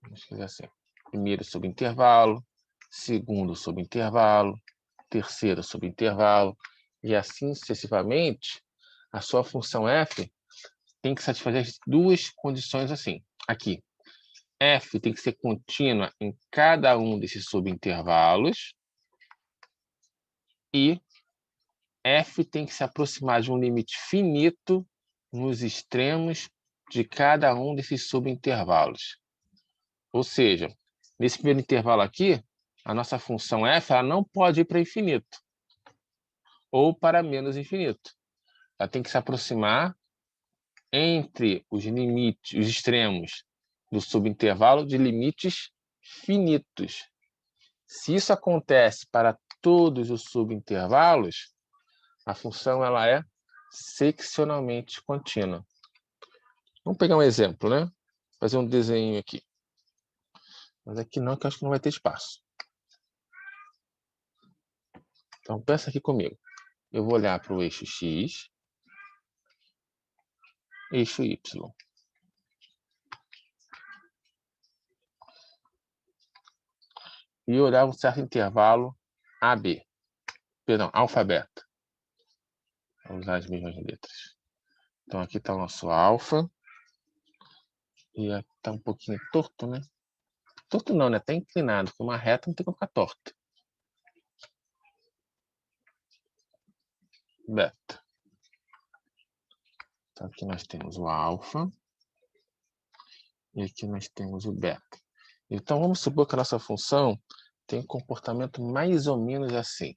vamos escrever assim, primeiro subintervalo, segundo subintervalo, terceiro subintervalo, e assim sucessivamente, a sua função f tem que satisfazer as duas condições assim. Aqui, f tem que ser contínua em cada um desses subintervalos e f tem que se aproximar de um limite finito nos extremos de cada um desses subintervalos. Ou seja, nesse primeiro intervalo aqui, a nossa função f ela não pode ir para infinito ou para menos infinito. Ela tem que se aproximar entre os limites, os extremos do subintervalo de limites finitos. Se isso acontece para todos os subintervalos, a função ela é seccionalmente contínua. Vamos pegar um exemplo, né? Fazer um desenho aqui. Mas aqui não, que eu acho que não vai ter espaço. Então, pensa aqui comigo. Eu vou olhar para o eixo X, eixo Y. E olhar um certo intervalo AB. Perdão, alfa-beta. Vou usar as mesmas letras. Então, aqui está o nosso alfa. E está um pouquinho torto, né? Torto não, né? Está inclinado. Porque uma reta não tem como ficar torta. Beta. Então, aqui nós temos o alfa. E aqui nós temos o beta. Então, vamos supor que a nossa função tem um comportamento mais ou menos assim.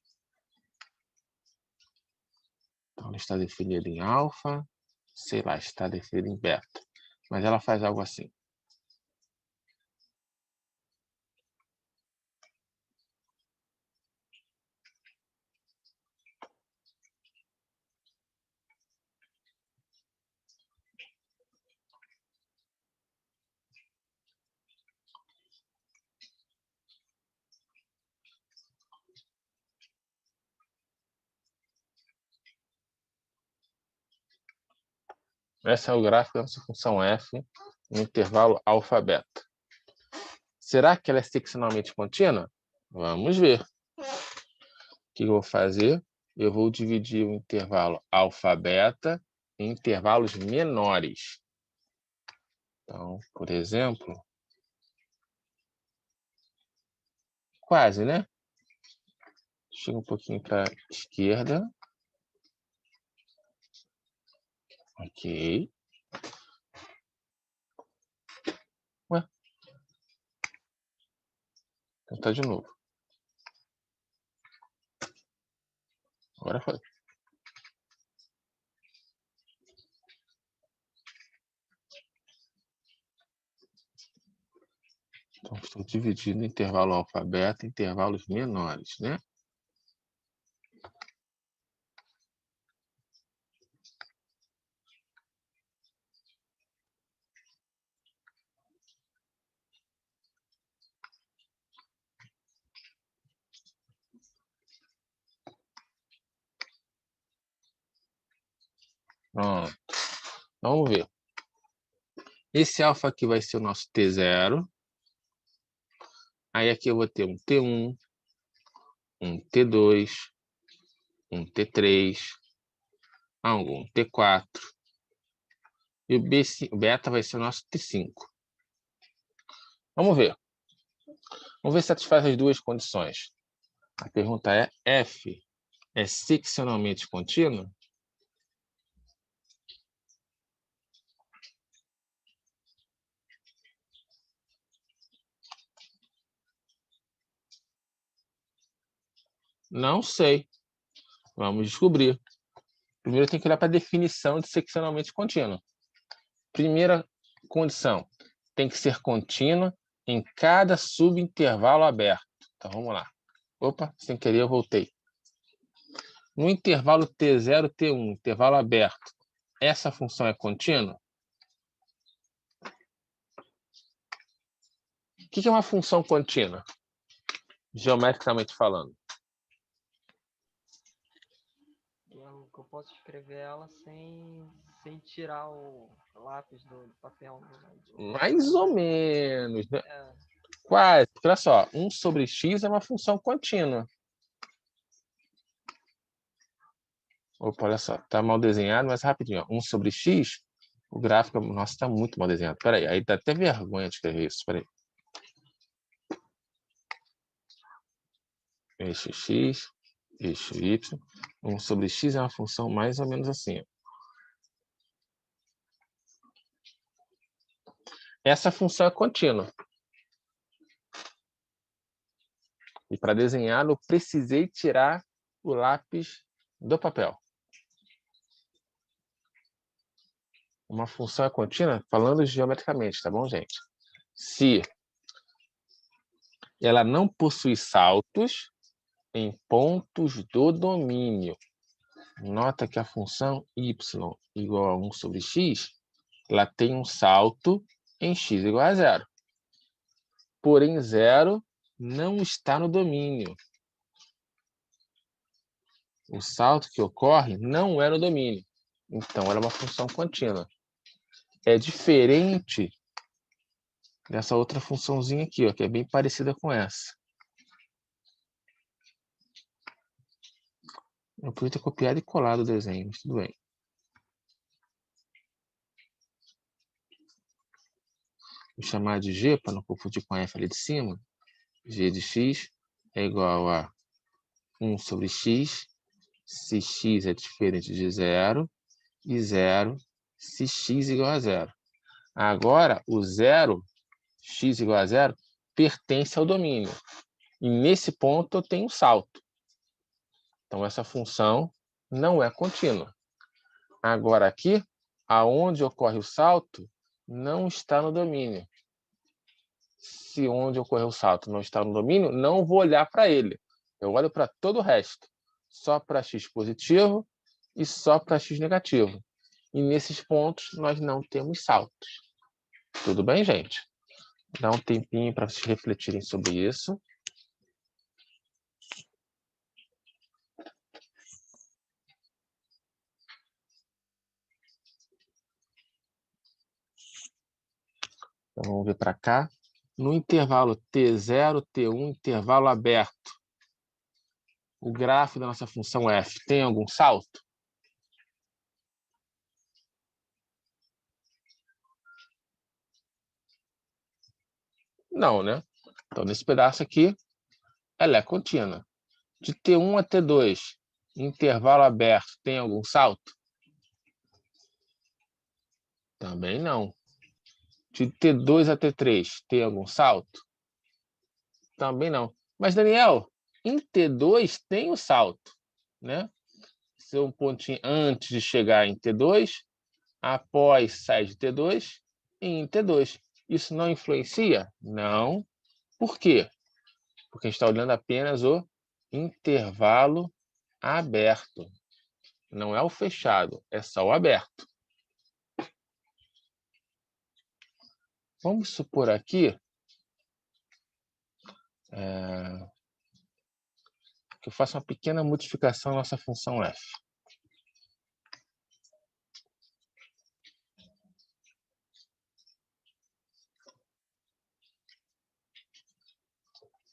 Então, ela está definida em alfa, sei lá, está definida em beta. Mas ela faz algo assim. Esse é o gráfico da nossa função f no intervalo alfa-beta. Será que ela é seccionalmente contínua? Vamos ver. O que eu vou fazer? Eu vou dividir o intervalo alfa-beta em intervalos menores. Então, por exemplo, quase, né? Chega um pouquinho para a esquerda. Ok. Ué? Vou tentar de novo. Agora foi. Então, estou dividindo o intervalo alfa-beta em intervalos menores, né? Pronto. Vamos ver. Esse alfa aqui vai ser o nosso T0. Aí aqui eu vou ter um T1, um T2, um T3, um T4. E o beta vai ser o nosso T5. Vamos ver. Vamos ver se satisfaz as duas condições. A pergunta é, F é seccionalmente contínuo? Não sei. Vamos descobrir. Primeiro tem que olhar para a definição de seccionalmente contínuo. Primeira condição, tem que ser contínua em cada subintervalo aberto. Então, vamos lá. Opa, sem querer eu voltei. No intervalo T0, T1, intervalo aberto, essa função é contínua? O que é uma função contínua, geometricamente falando? Eu posso escrever ela sem tirar o lápis do papel. Mais ou menos, né? É, Quase. Olha só, 1 sobre x é uma função contínua. Opa, olha só, tá mal desenhado, mas rapidinho, ó. 1 sobre x, o gráfico, nossa, está muito mal desenhado. Peraí, aí dá até vergonha de escrever isso, peraí. Eixo x, eixo y. 1 sobre x é uma função mais ou menos assim. Essa função é contínua. E para desenhar, eu precisei tirar o lápis do papel. Uma função é contínua, falando geometricamente, tá bom, gente? Se ela não possui saltos em pontos do domínio. Nota que a função y igual a 1 sobre x, ela tem um salto em x igual a 0. Porém, 0 não está no domínio. O salto que ocorre não é no domínio. Então, ela é uma função contínua. É diferente dessa outra funçãozinha aqui, ó, que é bem parecida com essa. Eu podia ter copiado e colado o desenho, mas tudo bem. Vou chamar de g, para não confundir com f ali de cima. G de x é igual a 1 sobre x, se x é diferente de 0, e 0 se x igual a 0. Agora, o 0, x igual a 0, pertence ao domínio. E nesse ponto eu tenho um salto. Então, essa função não é contínua. Agora, aqui, aonde ocorre o salto, não está no domínio. Se onde ocorreu o salto não está no domínio, não vou olhar para ele. Eu olho para todo o resto. Só para x positivo e só para x negativo. E nesses pontos nós não temos saltos. Tudo bem, gente? Dá um tempinho para vocês refletirem sobre isso. Então, vamos ver para cá. No intervalo T0, T1, intervalo aberto, o gráfico da nossa função f tem algum salto? Não, né? Então, nesse pedaço aqui, ela é contínua. De T1 a T2, intervalo aberto, tem algum salto? Também não. De T2 a T3, tem algum salto? Também não. Mas, Daniel, em T2 tem o salto, né? Ser um pontinho antes de chegar em T2, após sair de T2 e em T2. Isso não influencia? Não. Por quê? Porque a gente está olhando apenas o intervalo aberto. Não é o fechado, é só o aberto. Vamos supor aqui que eu faça uma pequena modificação na nossa função f.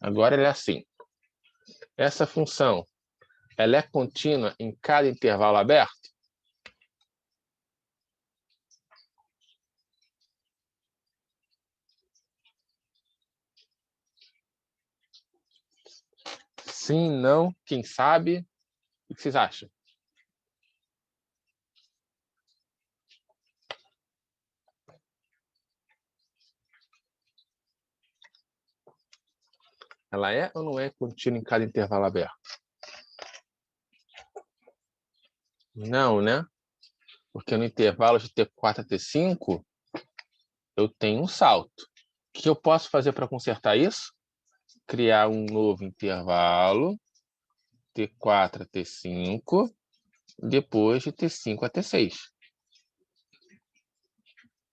Agora ela é assim. Essa função, ela é contínua em cada intervalo aberto? Sim, não, quem sabe? O que vocês acham? Ela é ou não é contínua em cada intervalo aberto? Não, né? Porque no intervalo de T4 a T5, eu tenho um salto. O que eu posso fazer para consertar isso? Criar um novo intervalo, T4 a T5, depois de T5 a T6.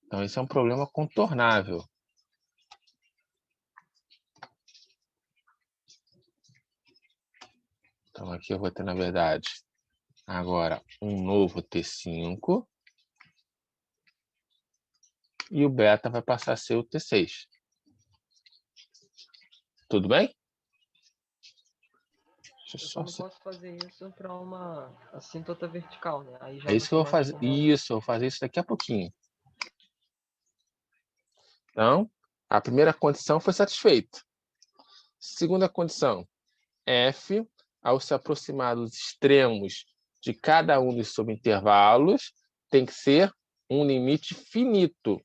Então, esse é um problema contornável. Então, aqui eu vou ter, na verdade, agora um novo T5 e o beta vai passar a ser o T6. Tudo bem? Deixa eu Eu só... só não posso fazer isso para uma assíntota vertical, né? Aí É já não isso que eu vou começa fazer. como... Isso, eu vou fazer isso daqui a pouquinho. Então, a primeira condição foi satisfeita. Segunda condição, f, ao se aproximar dos extremos de cada um dos subintervalos, tem que ser um limite finito.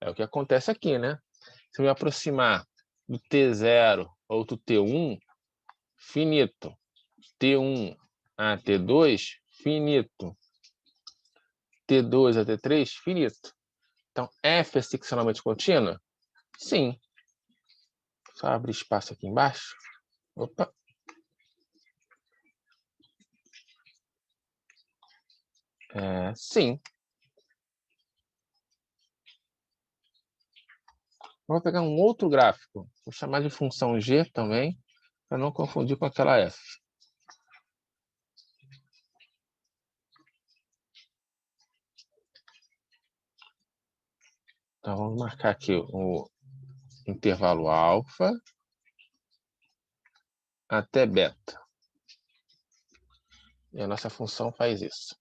É o que acontece aqui, né? Se eu me aproximar do T0 ou do T1, finito. T1 a T2, finito. T2 a T3, finito. Então, f é seccionalmente contínua? Sim. Só abrir espaço aqui embaixo. Opa. Sim. Vou pegar um outro gráfico. Vou chamar de função g também, para não confundir com aquela f. Então, vamos marcar aqui o intervalo alfa até beta. E a nossa função faz isso.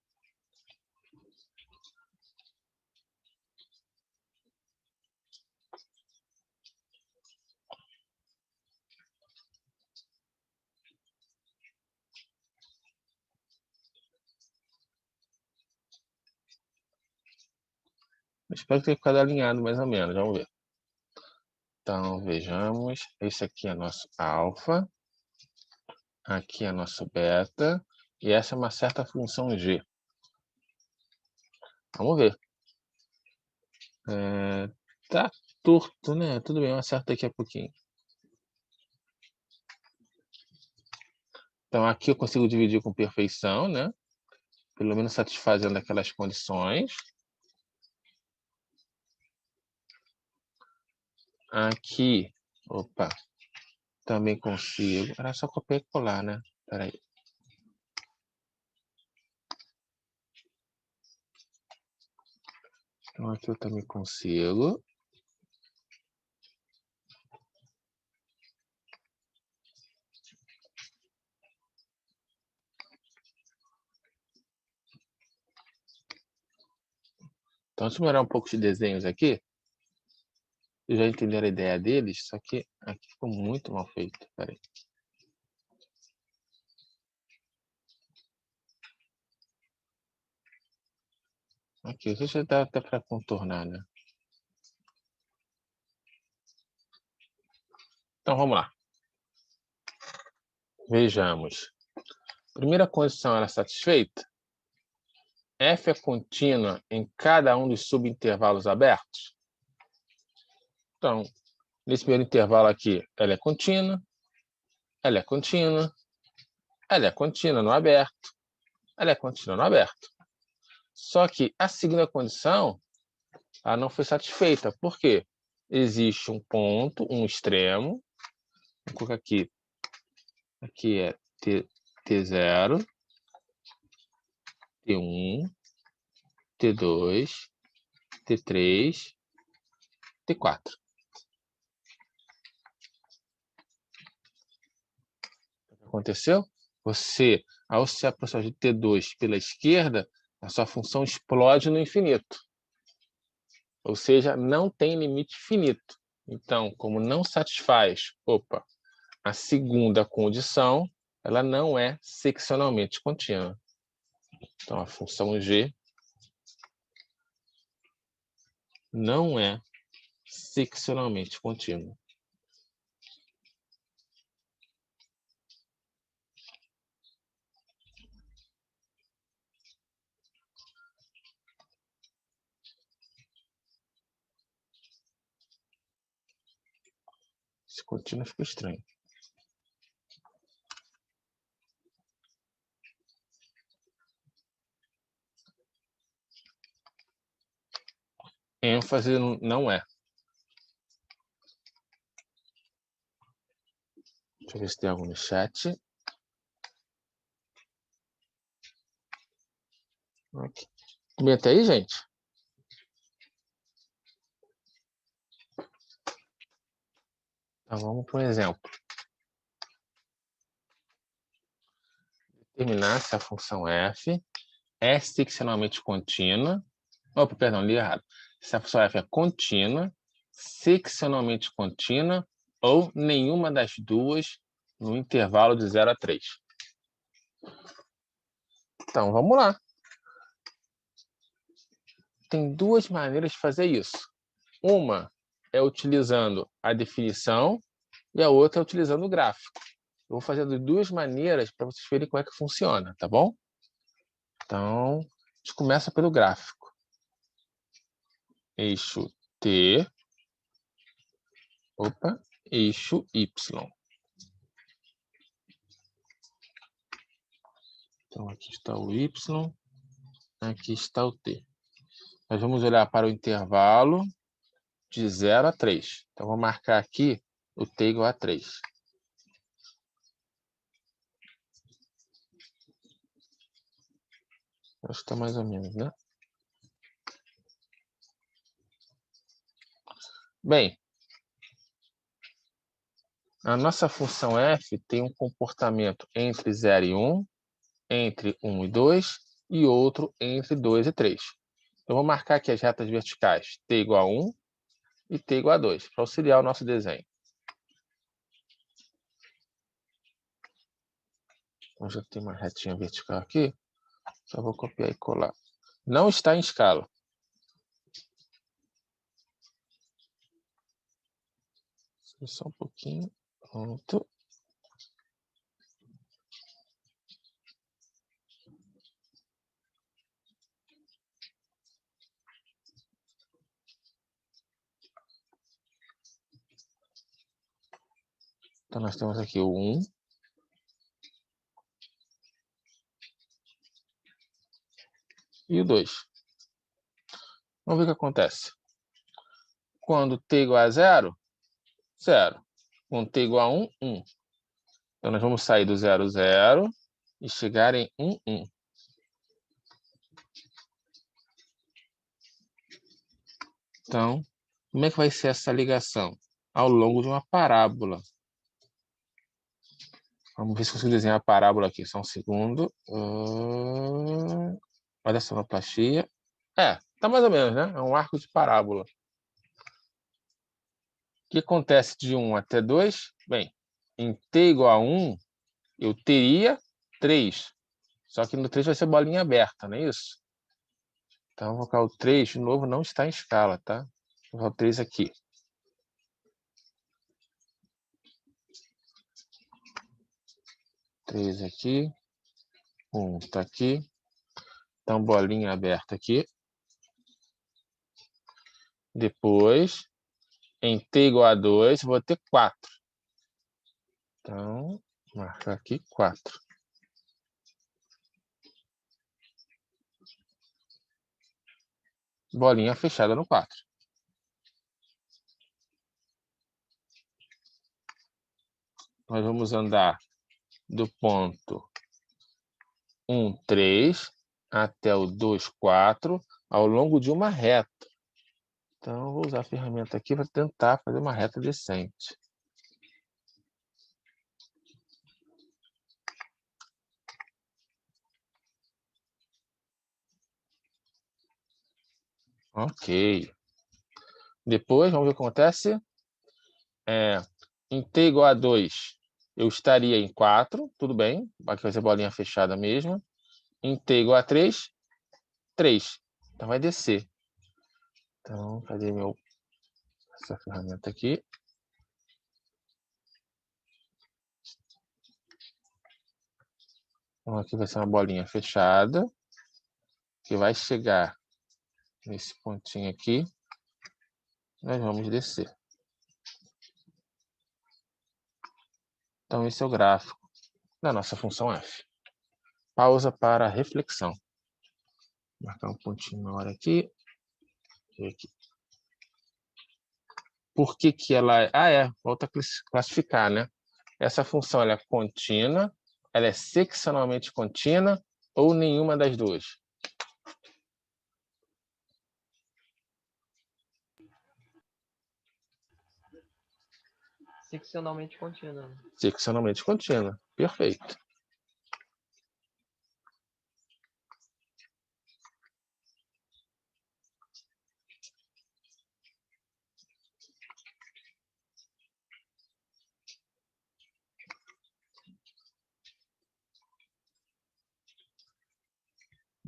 Espero que tenha ficado alinhado mais ou menos. Vamos ver. Então, vejamos. Esse aqui é nosso alfa. Aqui é nosso beta. E essa é uma certa função g. Vamos ver. Tá torto, né? Tudo bem, eu acerto daqui a pouquinho. Então, aqui eu consigo dividir com perfeição, né? Pelo menos satisfazendo aquelas condições. Aqui, opa, também consigo. Era só copiar e colar, né? Espera aí. Então, aqui eu também consigo. Então, deixa eu melhorar um pouco de desenhos aqui. Vocês já entenderam a ideia deles, só que aqui ficou muito mal feito. Espera aí. Aqui, deixa eu dar até para contornar, né? Então, vamos lá. Vejamos. Primeira condição era satisfeita? F é contínua em cada um dos subintervalos abertos? Então, nesse primeiro intervalo aqui, ela é contínua, ela é contínua, ela é contínua no aberto, ela é contínua no aberto. Só que a segunda condição, ela não foi satisfeita. Por quê? Existe um ponto, um extremo. Vou colocar aqui. Aqui é T0, T1, T2, T3, T4. O que aconteceu? Você, ao se aproximar de T2 pela esquerda, a sua função explode no infinito. Ou seja, não tem limite finito. Então, como não satisfaz, a segunda condição, ela não é seccionalmente contínua. Então, a função g não é seccionalmente contínua. Esse contínuo fica estranho. ênfase não é. Deixa eu ver se tem algo no chat. Aqui. Bem até aí, gente? Então, vamos para um exemplo. determinar se a função f é seccionalmente contínua. Opa, perdão, li errado. Se a função f é contínua, seccionalmente contínua ou nenhuma das duas no intervalo de 0 a 3. Então, vamos lá. Tem duas maneiras de fazer isso. Uma é utilizando a definição e a outra é utilizando o gráfico. Eu vou fazer de duas maneiras para vocês verem como é que funciona, tá bom? Então, a gente começa pelo gráfico. Eixo T, eixo Y. Então, aqui está o Y, aqui está o T. Nós vamos olhar para o intervalo de 0 a 3. Então, vou marcar aqui o T igual a 3. Acho que está mais ou menos, né? Bem, a nossa função f tem um comportamento entre 0 e 1, entre 1 e 2 e outro entre 2 e 3. Eu vou marcar aqui as retas verticais t igual a 1 e t igual a 2, para auxiliar o nosso desenho. Então, já tem uma retinha vertical aqui, só vou copiar e colar. Não está em escala. Só um pouquinho. Pronto. Então, nós temos aqui o 1. E o 2. Vamos ver o que acontece. Quando t igual a 0, 0. Quando t igual a 1, 1. Então, nós vamos sair do 0, 0 e chegar em 1, 1. Então, como é que vai ser essa ligação? Ao longo de uma parábola. Vamos ver se eu consigo desenhar a parábola aqui. Só um segundo. Olha a sonoplastia. Tá mais ou menos, né? É um arco de parábola. O que acontece de 1 até 2? Bem, em t igual a 1, eu teria 3. Só que no 3 vai ser bolinha aberta, não é isso? Então, vou colocar o 3, de novo, não está em escala, tá? Vou colocar o 3 aqui. Três aqui. 1 está aqui. Então, bolinha aberta aqui. Depois, em t igual a 2, vou ter 4. Então, marcar aqui 4. Bolinha fechada no 4. Nós vamos andar do ponto 1, 3 até o 2, 4 ao longo de uma reta. Então, eu vou usar a ferramenta aqui para tentar fazer uma reta decente. Ok. Depois, vamos ver o que acontece. Em t igual a 2, eu estaria em 4, tudo bem. Aqui vai ser bolinha fechada mesmo. Em t igual a 3, 3. Então, vai descer. Então, cadê essa ferramenta aqui? Então, aqui vai ser uma bolinha fechada, que vai chegar nesse pontinho aqui. Nós vamos descer. Então, esse é o gráfico da nossa função f. Pausa para reflexão. Vou marcar um pontinho maior aqui. E aqui. Por que que ela... volta a classificar, né? Essa função ela é contínua, ela é seccionalmente contínua ou nenhuma das duas? Seccionalmente contínua. Seccionalmente contínua. Perfeito.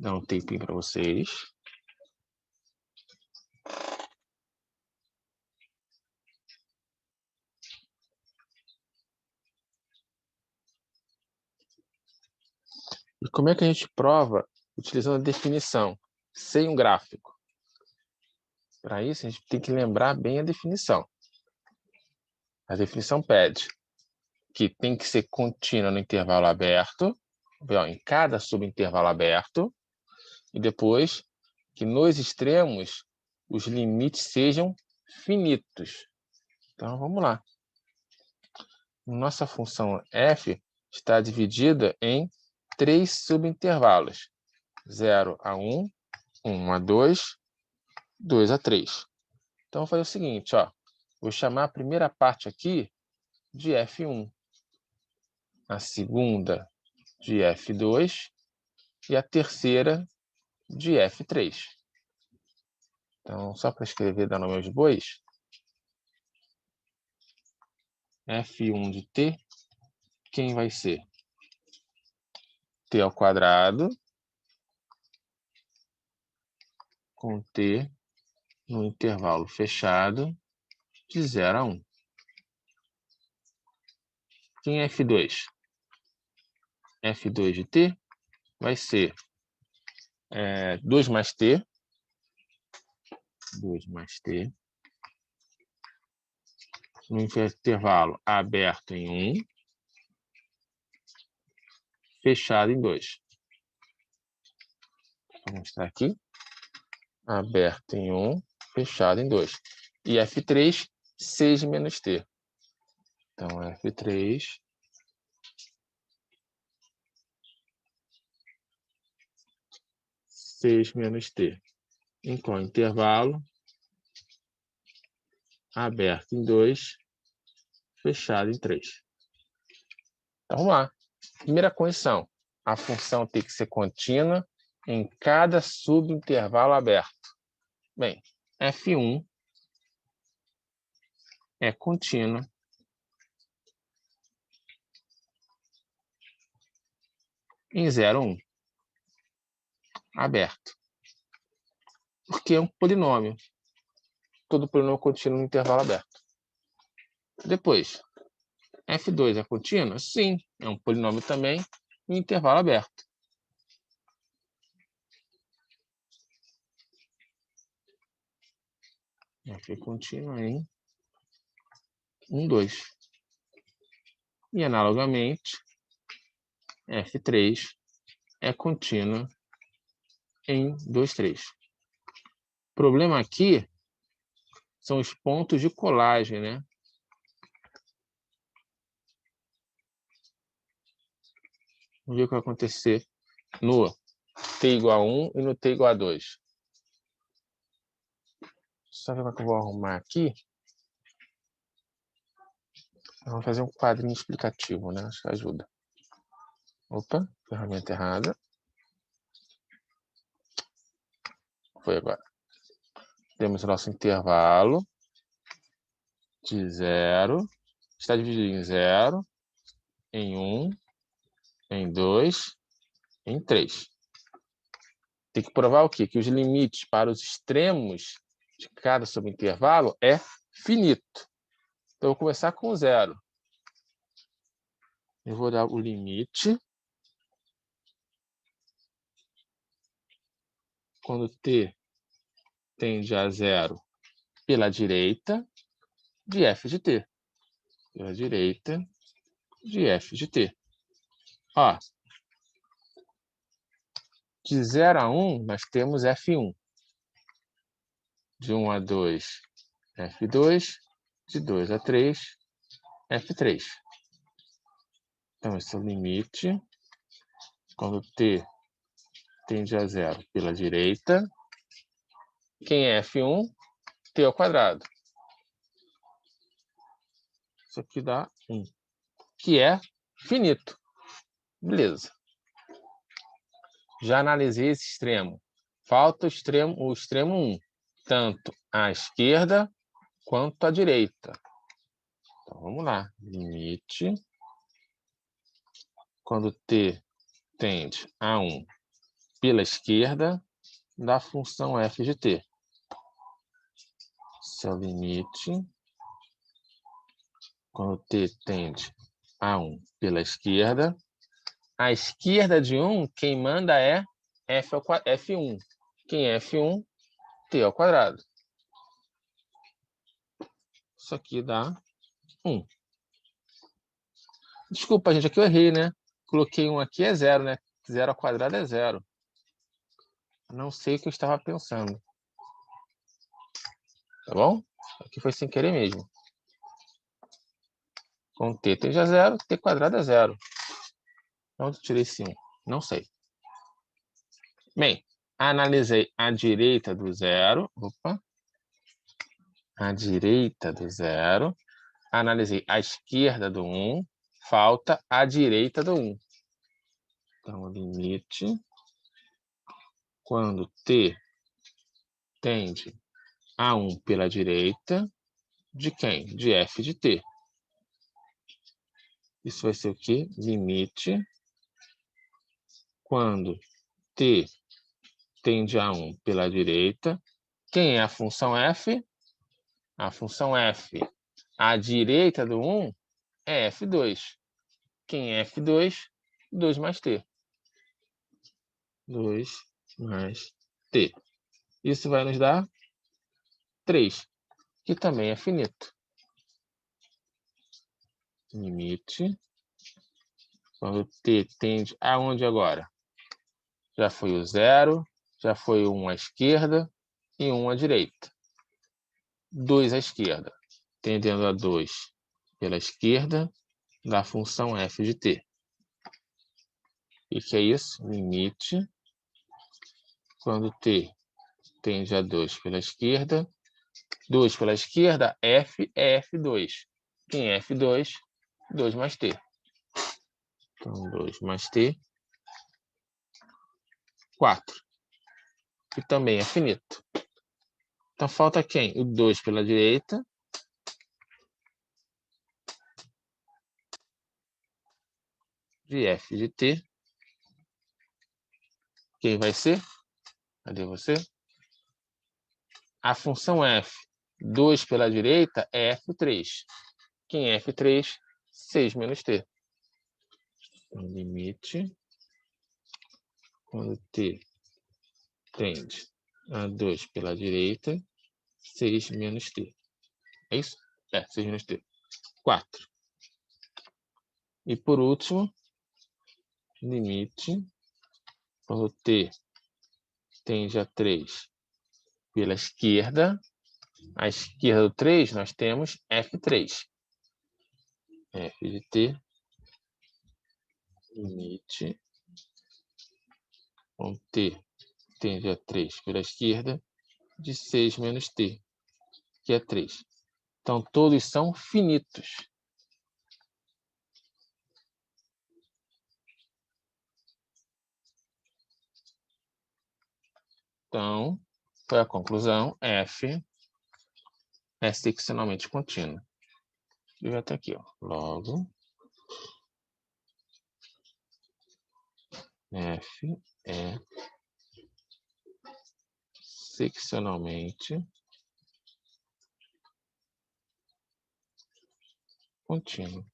Dar um tempinho para vocês. E como é que a gente prova utilizando a definição, sem um gráfico? Para isso, a gente tem que lembrar bem a definição. A definição pede que tem que ser contínua no intervalo aberto, em cada subintervalo aberto, e depois que nos extremos os limites sejam finitos. Então, vamos lá. Nossa função f está dividida em 3 subintervalos. 0 a 1, 1 a 2, 2 a 3. Então, vou fazer o seguinte, ó. Vou chamar a primeira parte aqui de F1, a segunda de F2 e a terceira de F3. Então, só para escrever, dar nome aos bois, F1 de t, quem vai ser? T ao quadrado com t no intervalo fechado de 0 a 1. Quem é F2? F2 de t vai ser 2 mais t, 2 mais t, no intervalo aberto em 1, fechado em 2. Vou mostrar aqui. Aberto em 1, fechado em 2. E F3, 6 menos t. Então, F3 6 menos t. Em qual intervalo? Aberto em 2, fechado em 3. Então, vamos lá. Primeira condição. A função tem que ser contínua em cada subintervalo aberto. Bem, F1 é contínua em 0, 1. Aberto. Porque é um polinômio. Todo polinômio contínuo no intervalo aberto. Depois, F2 é contínuo? Sim, é um polinômio também em intervalo aberto. F contínua em 1, 2. E, analogamente, F3 é contínua em 2, 3. O problema aqui são os pontos de colagem, né? Vamos ver o que vai acontecer no t igual a 1 e no t igual a 2. Só ver como é que eu vou arrumar aqui. Vamos fazer um quadrinho explicativo, né? Acho que ajuda. Opa, ferramenta errada. Foi agora. Temos o nosso intervalo de 0. Está dividido em 0, em 1, em 2, em 3. Tem que provar o quê? Que os limites para os extremos de cada subintervalo é finito. Então, eu vou começar com 0. Eu vou dar o limite quando t tende a 0 pela direita de f de t. Pela direita de f de t. Ó, de 0 a 1, nós temos F1. De 1 a 2, F2. De 2 a 3, F3. Então, esse é o limite quando t tende a 0 pela direita. Quem é F1? T ao quadrado. Isso aqui dá 1, que é finito. Beleza. Já analisei esse extremo. Falta o extremo 1, tanto à esquerda quanto à direita. Então, vamos lá. Limite quando t tende a 1 pela esquerda da função f de t. Esse é o limite quando t tende a 1 pela esquerda. A esquerda de 1, quem manda é f1. Quem é f1? T ao quadrado. Isso aqui dá 1. Desculpa, gente, aqui eu errei, né? Coloquei 1 aqui, é 0, né? 0 ao quadrado é 0. Não sei o que eu estava pensando. Tá bom? Aqui foi sem querer mesmo. Com t tende a 0, t quadrado é 0. Onde eu tirei esse 1? Não sei. Bem, analisei a direita do 0. Opa. A direita do 0. Analisei a esquerda do 1. Falta a direita do 1. Então, o limite quando t tende a 1 pela direita, de quem? De f de t. Isso vai ser o quê? Limite quando t tende a 1 pela direita. Quem é a função f? A função f à direita do 1 é f2. Quem é f2? 2 mais t. 2 mais t. Isso vai nos dar 3, que também é finito. Limite quando t tende aonde agora? Já foi o 0, já foi 1 à esquerda e 1 à direita. 2 à esquerda, tendendo a 2 pela esquerda da função f de t. E que é isso? Limite quando t tende a 2 pela esquerda. 2 pela esquerda, f é f2. Quem é f2? 2 mais t. Então, 2 mais t, 4. Que também é finito. Então, falta quem? O 2 pela direita. De f de t. Quem vai ser? Cadê você? A função f, 2 pela direita, é f3. Quem é f3? 6 menos t. Então, limite quando t tende a 2 pela direita, 6 menos t. É isso? É, 6 menos t. 4. E por último, limite quando t tende a 3 pela esquerda. À esquerda do 3, nós temos f3. f de t, limite quando t tende a 3 pela esquerda, de 6 menos t, que é 3. Então, todos são finitos. Então, foi a conclusão. F é seccionalmente contínuo. Deixa eu até aqui, ó. Logo, F é seccionalmente contínuo.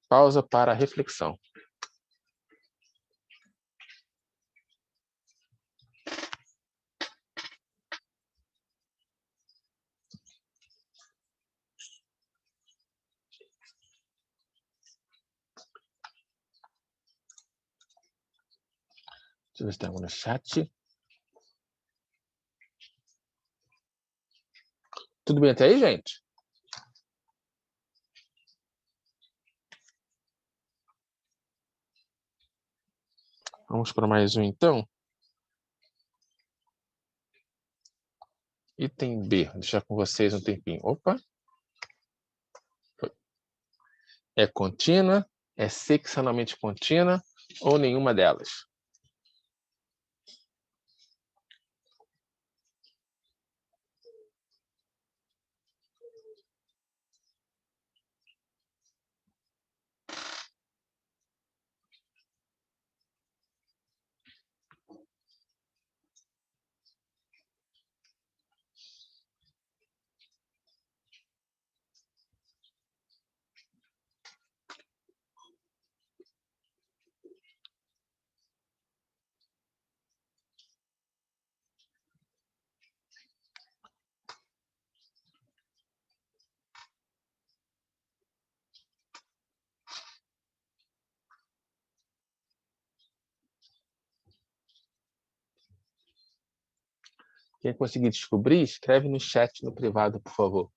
Pausa para reflexão. Deixa eu ver se tem algo no chat. Tudo bem até aí, gente? Vamos para mais um, então. Item B. Vou deixar com vocês um tempinho. Opa. É contínua, é seccionalmente contínua ou nenhuma delas? Quem conseguir descobrir, escreve no chat no privado, por favor.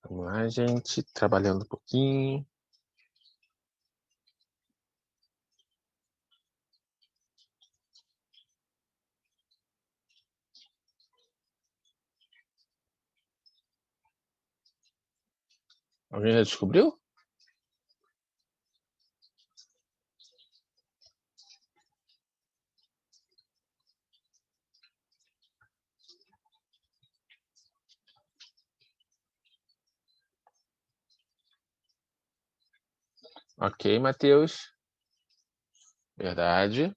Vamos lá, gente, trabalhando um pouquinho. Alguém já descobriu? Ok, Matheus. Verdade.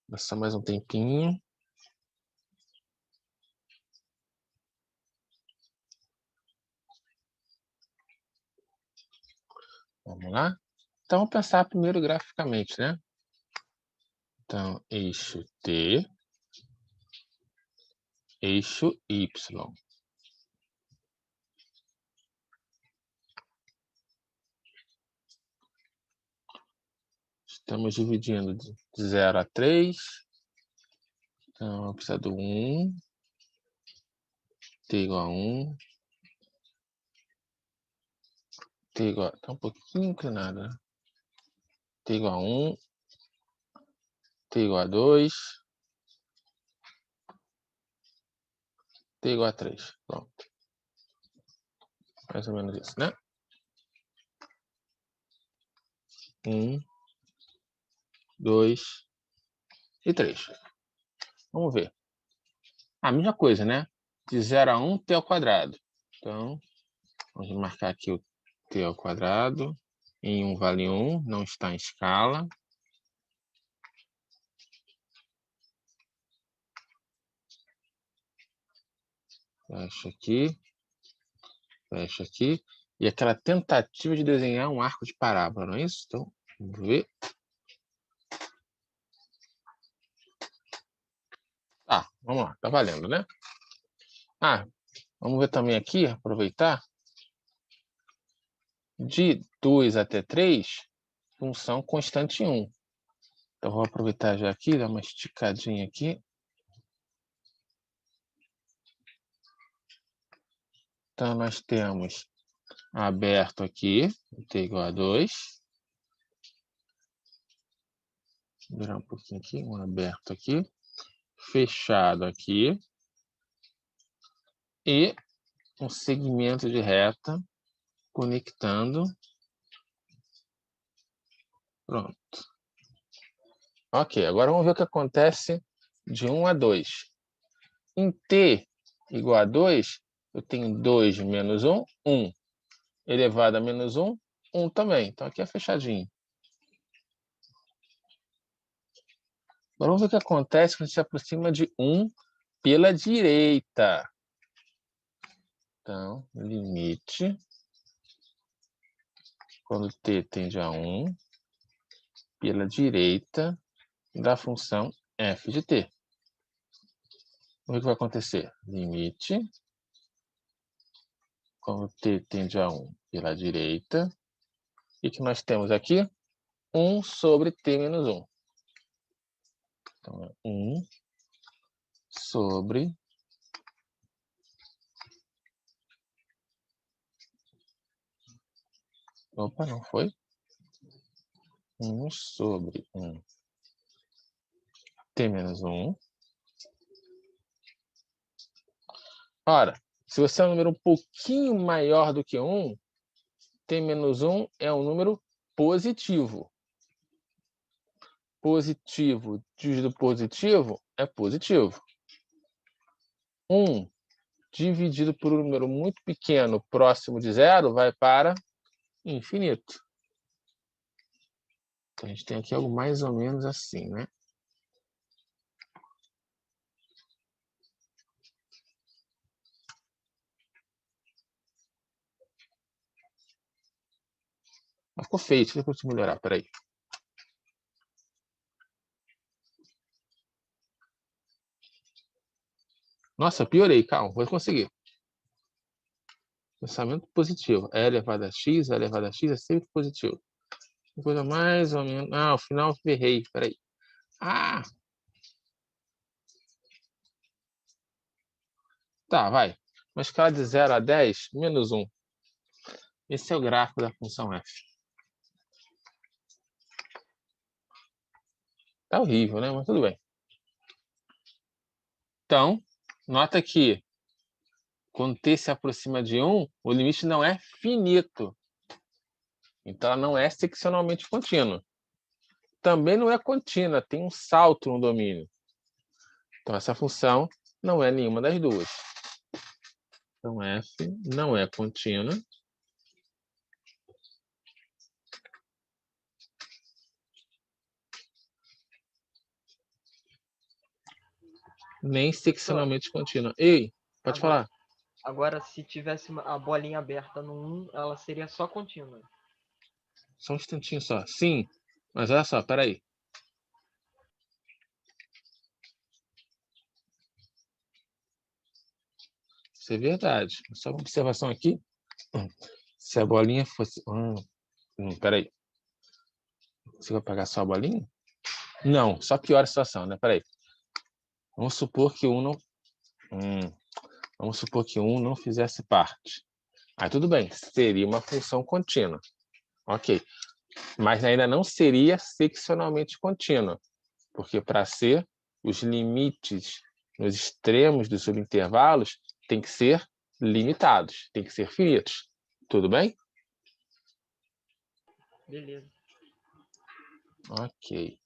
Dá só mais um tempinho. Vamos lá? Então, vamos pensar primeiro graficamente, né? Então, eixo T, eixo Y. Estamos dividindo de 0 a 3. Então, precisa do 1. T igual a 1. T igual a... Tá um pouquinho inclinado, né? T igual a 1. T igual a 2. T igual a 3. Pronto. Mais ou menos isso, né? 1, 2 e 3. Vamos ver. A mesma coisa, né? De 0 a 1, T ao quadrado. Então, vamos marcar aqui o T ao quadrado. Em 1 vale 1, não está em escala. Fecha aqui. Fecha aqui. E aquela tentativa de desenhar um arco de parábola, não é isso? Então, vamos ver. Tá, vamos lá. Tá valendo, né? Ah, vamos ver também aqui, aproveitar. De 2 até 3, função constante 1. Então, vou aproveitar já aqui, dar uma esticadinha aqui. Então, nós temos aberto aqui, T igual a 2. Virar um pouquinho aqui, um aberto aqui. Fechado aqui. E um segmento de reta conectando. Pronto. Ok, agora vamos ver o que acontece de 1 a 2. Em T igual a 2, eu tenho 2 menos 1, 1. Elevado a menos 1, 1 também. Então, aqui é fechadinho. Agora vamos ver o que acontece quando a gente se aproxima de 1 pela direita. Então, limite, quando t tende a 1, pela direita da função f de t. O que vai acontecer? Limite, quando t tende a 1 pela direita, e que nós temos aqui? 1 sobre t menos 1. Então, é 1 sobre... Opa, não foi? 1 sobre 1 t menos 1. Ora, se você é um número um pouquinho maior do que 1, t menos 1 é um número positivo. Positivo dividido positivo é positivo. 1 dividido por um número muito pequeno próximo de zero vai para infinito. Então, a gente tem aqui algo mais ou menos assim, né? Mas ficou feio, deixa eu ver se eu melhorar, peraí. Nossa, piorei, calma, vou conseguir. Pensamento positivo. E elevado a x é sempre positivo. Uma coisa mais ou menos... Ah, ao final eu errei, peraí. Ah! Tá, vai. Uma escala de 0 a 10, menos 1. Esse é o gráfico da função f. Tá horrível, né? Mas tudo bem. Então, nota que quando t se aproxima de 1, o limite não é finito. Então, ela não é seccionalmente contínua. Também não é contínua, tem um salto no domínio. Então, essa função não é nenhuma das duas. Então, f não é contínua. Nem seccionalmente contínua. Ei, pode falar. Agora, se tivesse a bolinha aberta no 1, ela seria só contínua. Só um instantinho só. Sim, mas olha só, peraí. Isso é verdade. Só uma observação aqui. Se a bolinha fosse... peraí. Você vai pegar só a bolinha? Não, só piora a situação, né? Peraí. Vamos supor que um não... Vamos supor que um não fizesse parte. Aí tudo bem, seria uma função contínua. Ok. Mas ainda não seria seccionalmente contínua. Porque para ser, os limites nos extremos dos subintervalos têm que ser limitados, têm que ser finitos. Tudo bem? Beleza. Ok.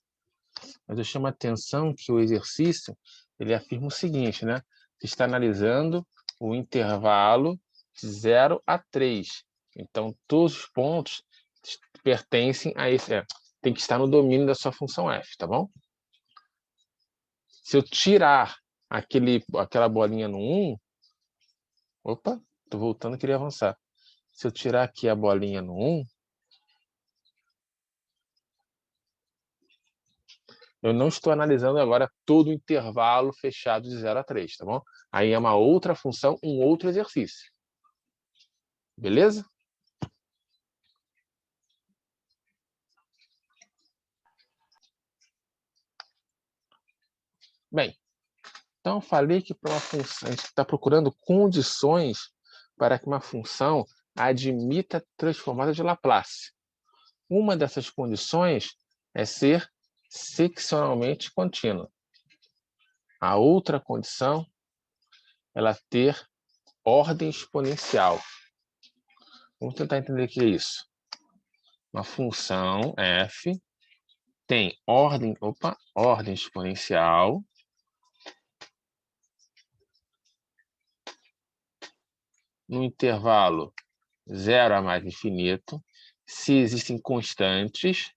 Mas eu chamo a atenção que o exercício ele afirma o seguinte, né? Você está analisando o intervalo de 0 a 3. Então, todos os pontos pertencem a esse... tem que estar no domínio da sua função f, tá bom? Se eu tirar aquela bolinha no 1... Opa, estou voltando, queria avançar. Se eu tirar aqui a bolinha no 1, eu não estou analisando agora todo o intervalo fechado de 0 a 3, tá bom? Aí é uma outra função, um outro exercício. Beleza? Bem, então falei que para uma função, a gente está procurando condições para que uma função admita transformada de Laplace. Uma dessas condições é ser seccionalmente contínua. A outra condição é ela ter ordem exponencial. Vamos tentar entender o que é isso. Uma função f tem ordem exponencial no intervalo 0 a mais infinito, se existem constantes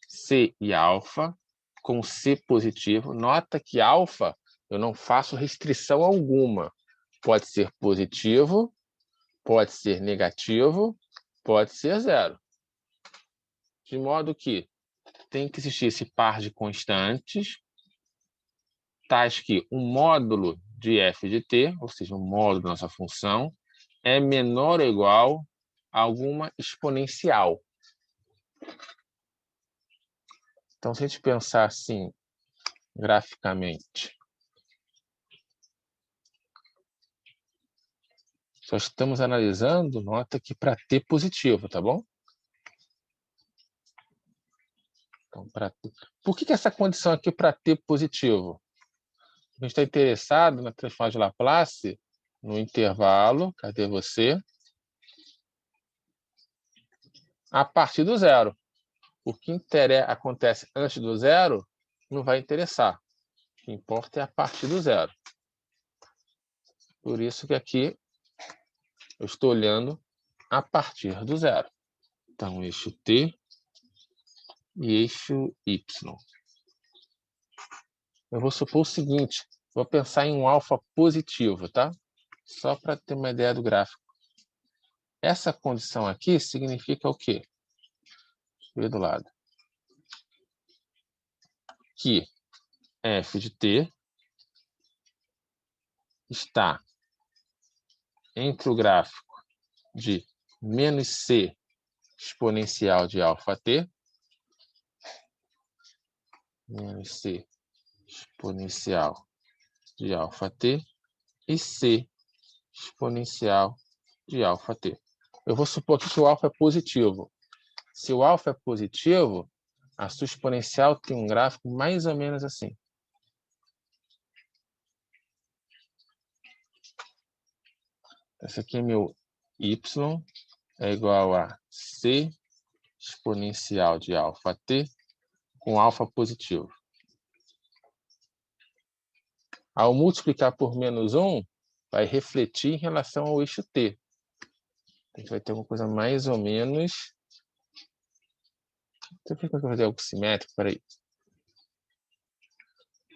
C e alfa, com C positivo. Nota que alfa eu não faço restrição alguma. Pode ser positivo, pode ser negativo, pode ser zero. De modo que tem que existir esse par de constantes, tais que o módulo de f de t, ou seja, o módulo da nossa função, é menor ou igual a alguma exponencial. Então, se a gente pensar assim, graficamente, só estamos analisando, nota que para t positivo, tá bom? Então, por que essa condição aqui para t positivo? A gente está interessado na transformada de Laplace no intervalo, cadê você? A partir do zero. O que acontece antes do zero não vai interessar. O que importa é a partir do zero. Por isso que aqui eu estou olhando a partir do zero. Então, eixo T e eixo Y. Eu vou supor o seguinte, vou pensar em um alfa positivo, tá? Só para ter uma ideia do gráfico. Essa condição aqui significa o quê? Deixa eu ver do lado. Que f de t está entre o gráfico de menos c exponencial de alfa t, menos c exponencial de alfa t, e c exponencial de alfa t. Eu vou supor aqui que o alfa é positivo. Se o alfa é positivo, a sua exponencial tem um gráfico mais ou menos assim. Esse aqui é meu y, é igual a c exponencial de alfa t com alfa positivo. Ao multiplicar por menos 1, vai refletir em relação ao eixo t. A gente vai ter uma coisa mais ou menos... Deixa eu ver como é que eu vou fazer algo simétrico, peraí.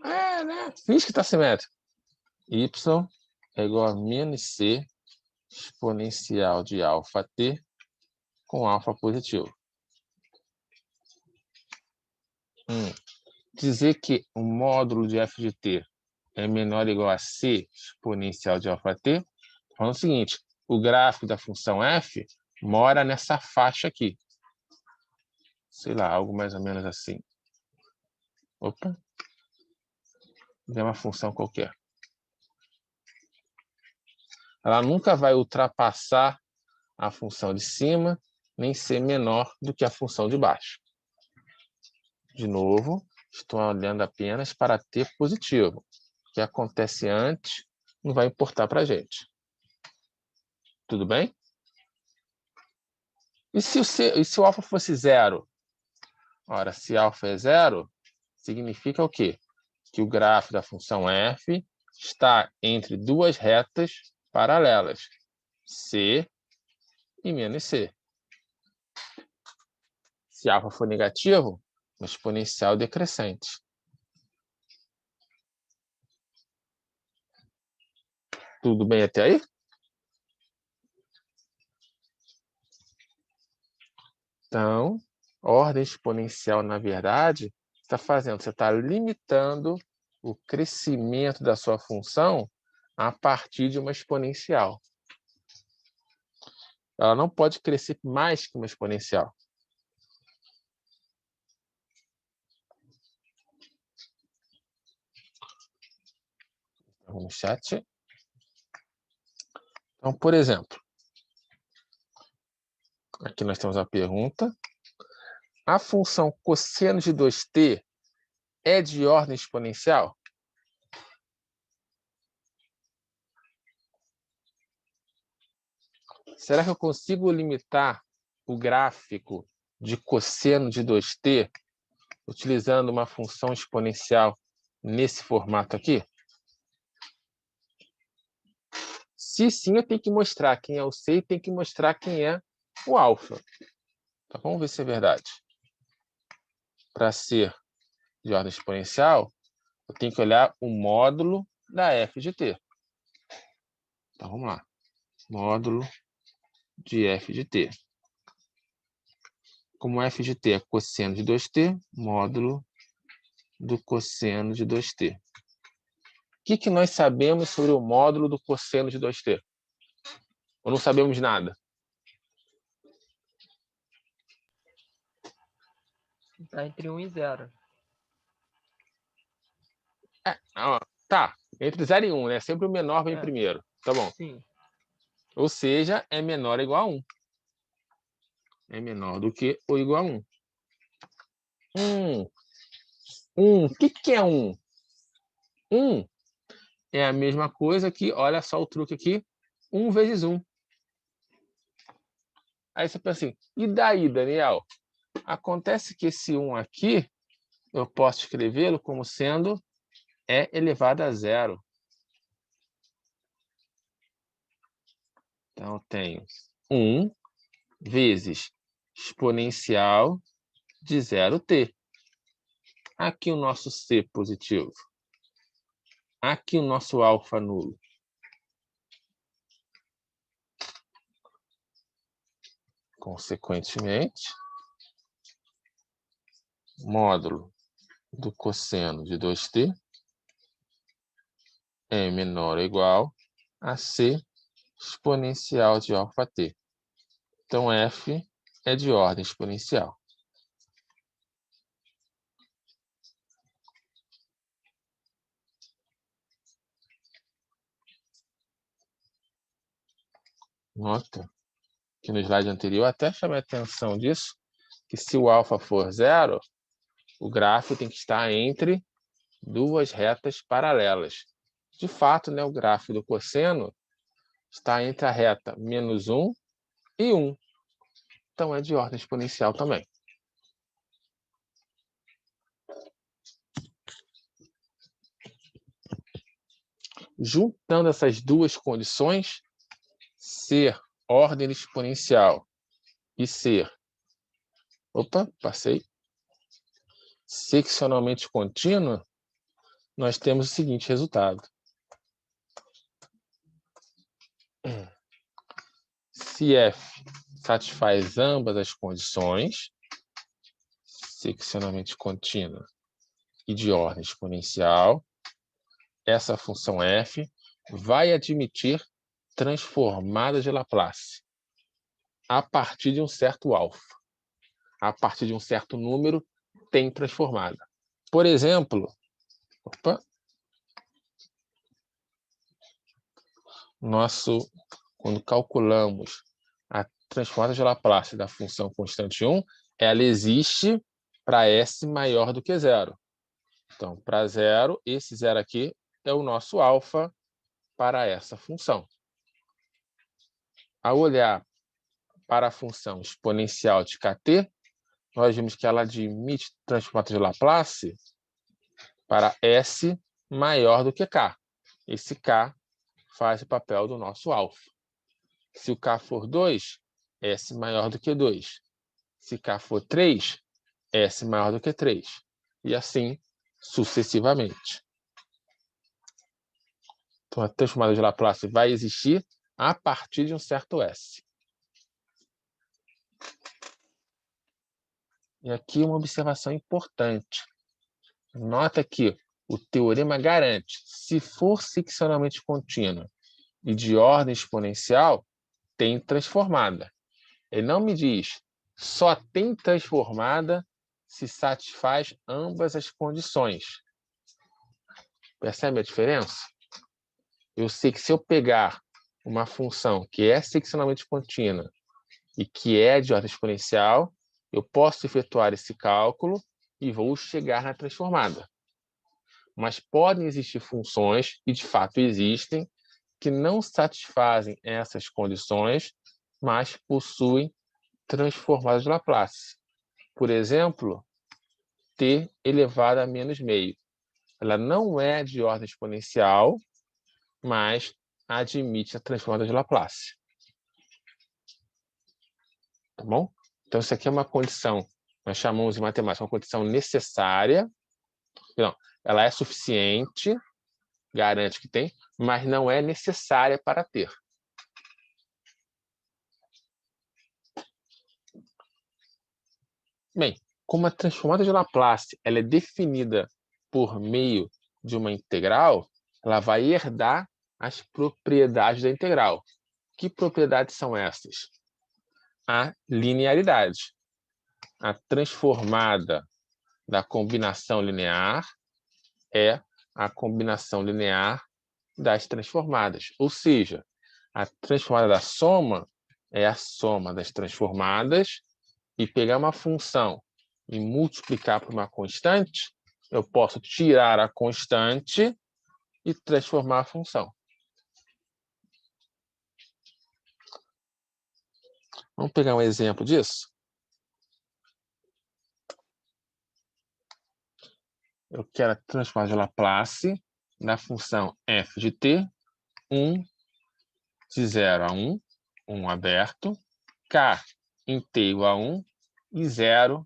Né? Fiz que está simétrico. Y é igual a menos c exponencial de alfa t com alfa positivo. Dizer que o módulo de f de t é menor ou igual a c exponencial de alfa t, falando o seguinte, o gráfico da função f mora nessa faixa aqui. Sei lá, algo mais ou menos assim. Opa. É uma função qualquer. Ela nunca vai ultrapassar a função de cima, nem ser menor do que a função de baixo. De novo, estou olhando apenas para t positivo. O que acontece antes não vai importar para a gente. Tudo bem? E se o alfa fosse zero? Ora, se alfa é zero, significa o quê? Que o gráfico da função f está entre duas retas paralelas, c e menos c. Se alfa for negativo, uma exponencial decrescente. Tudo bem até aí? Então, ordem exponencial, na verdade, está fazendo, você está limitando o crescimento da sua função a partir de uma exponencial. Ela não pode crescer mais que uma exponencial. No chat. Então, por exemplo, aqui nós temos a pergunta. A função cosseno de 2t é de ordem exponencial? Será que eu consigo limitar o gráfico de cosseno de 2t utilizando uma função exponencial nesse formato aqui? Se sim, eu tenho que mostrar quem é o c e tenho que mostrar quem é o alfa. Então, vamos ver se é verdade. Para ser de ordem exponencial, eu tenho que olhar o módulo da f de t. Então, vamos lá. Módulo de f de t. Como f de t é cosseno de 2t, módulo do cosseno de 2t. O que nós sabemos sobre o módulo do cosseno de 2t? Ou não sabemos nada? Está entre 1 e 0. Tá, entre 0 e 1, né? Sempre o menor vem primeiro. Tá bom. Sim. Ou seja, é menor ou igual a 1. É menor do que ou igual a 1. O que é 1? 1 é a mesma coisa que, olha só o truque aqui, 1 vezes 1. Aí você pensa assim, e daí, Daniel? Acontece que esse 1 aqui, eu posso escrevê-lo como sendo e elevado a 0. Então, eu tenho 1 vezes exponencial de 0t. Aqui o nosso c positivo. Aqui o nosso alfa nulo. Consequentemente, módulo do cosseno de 2t é menor ou igual a c exponencial de αt. Então, f é de ordem exponencial. Nota que no slide anterior até chamei a atenção disso, que se o alfa for 0, o gráfico tem que estar entre duas retas paralelas. De fato, né, o gráfico do cosseno está entre a reta menos 1 e 1. Então, é de ordem exponencial também. Juntando essas duas condições, ser ordem exponencial e ser, seccionalmente contínua, nós temos o seguinte resultado. Se f satisfaz ambas as condições, seccionalmente contínua e de ordem exponencial, essa função f vai admitir transformada de Laplace a partir de um certo alfa. A partir de um certo número, tem transformada. Por exemplo, quando calculamos a transformada de Laplace da função constante 1, ela existe para S maior do que 0. Então, para 0, esse 0 aqui é o nosso alfa para essa função. Ao olhar para a função exponencial de kt, nós vimos que ela admite transformada de Laplace para S maior do que k. Esse k faz o papel do nosso alfa. Se o k for 2, S maior do que 2. Se k for 3, S maior do que 3. E assim sucessivamente. Então, a transformada de Laplace vai existir a partir de um certo S. E aqui uma observação importante. Nota que o teorema garante, se for seccionalmente contínua e de ordem exponencial, tem transformada. Ele não me diz só tem transformada se satisfaz ambas as condições. Percebe a diferença? Eu sei que se eu pegar uma função que é seccionalmente contínua e que é de ordem exponencial, eu posso efetuar esse cálculo e vou chegar na transformada. Mas podem existir funções, e de fato existem, que não satisfazem essas condições, mas possuem transformada de Laplace. Por exemplo, t elevado a menos meio. Ela não é de ordem exponencial, mas admite a transformada de Laplace. Tá bom? Então, isso aqui é uma condição, nós chamamos em matemática, uma condição necessária. Não, ela é suficiente, garante que tem, mas não é necessária para ter. Bem, como a transformada de Laplace ela é definida por meio de uma integral, ela vai herdar as propriedades da integral. Que propriedades são essas? A linearidade. A transformada da combinação linear é a combinação linear das transformadas. Ou seja, a transformada da soma é a soma das transformadas e pegar uma função e multiplicar por uma constante, eu posso tirar a constante e transformar a função. Vamos pegar um exemplo disso? Eu quero a transformação de Laplace da função f de t, 1 de 0 a 1, 1 aberto, k em t igual a 1 e 0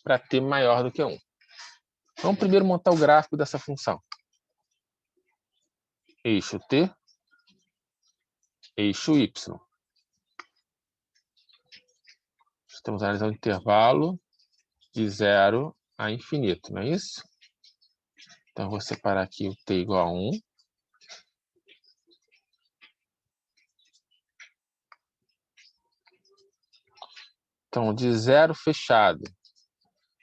para t maior do que 1. Vamos primeiro montar o gráfico dessa função. Eixo t, eixo y. Estamos analisando o intervalo de 0 a infinito, não é isso? Então, eu vou separar aqui o t igual a 1. Então, de 0 fechado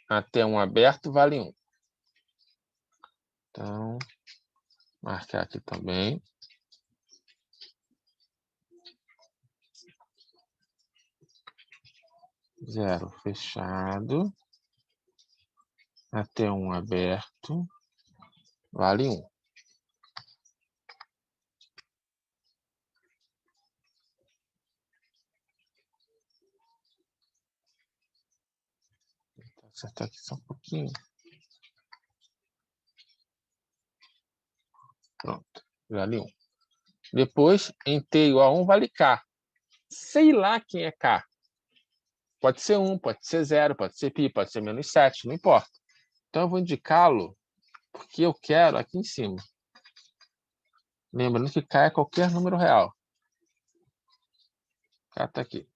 até 1 aberto vale 1. Então, marcar aqui também. Zero fechado até 1 aberto vale 1. Vou acertar aqui só um pouquinho. Pronto, vale 1. Depois, em t igual a 1 vale k. Sei lá quem é k. Pode ser 1, pode ser 0, pode ser π, pode ser menos 7, não importa. Então, eu vou indicá-lo porque eu quero aqui em cima. Lembrando que k é qualquer número real. K está aqui.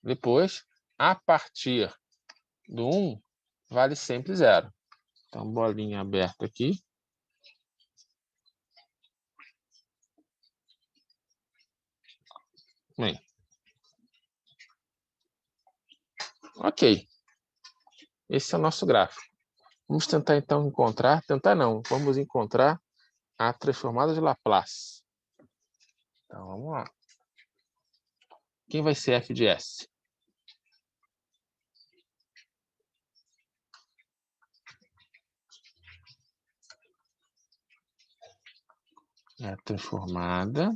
Depois, a partir do 1, vale sempre 0. Então, bolinha aberta aqui. Bem. Ok. Esse é o nosso gráfico. Vamos tentar, então, vamos encontrar a transformada de Laplace. Então, vamos lá. Quem vai ser f de s? É a transformada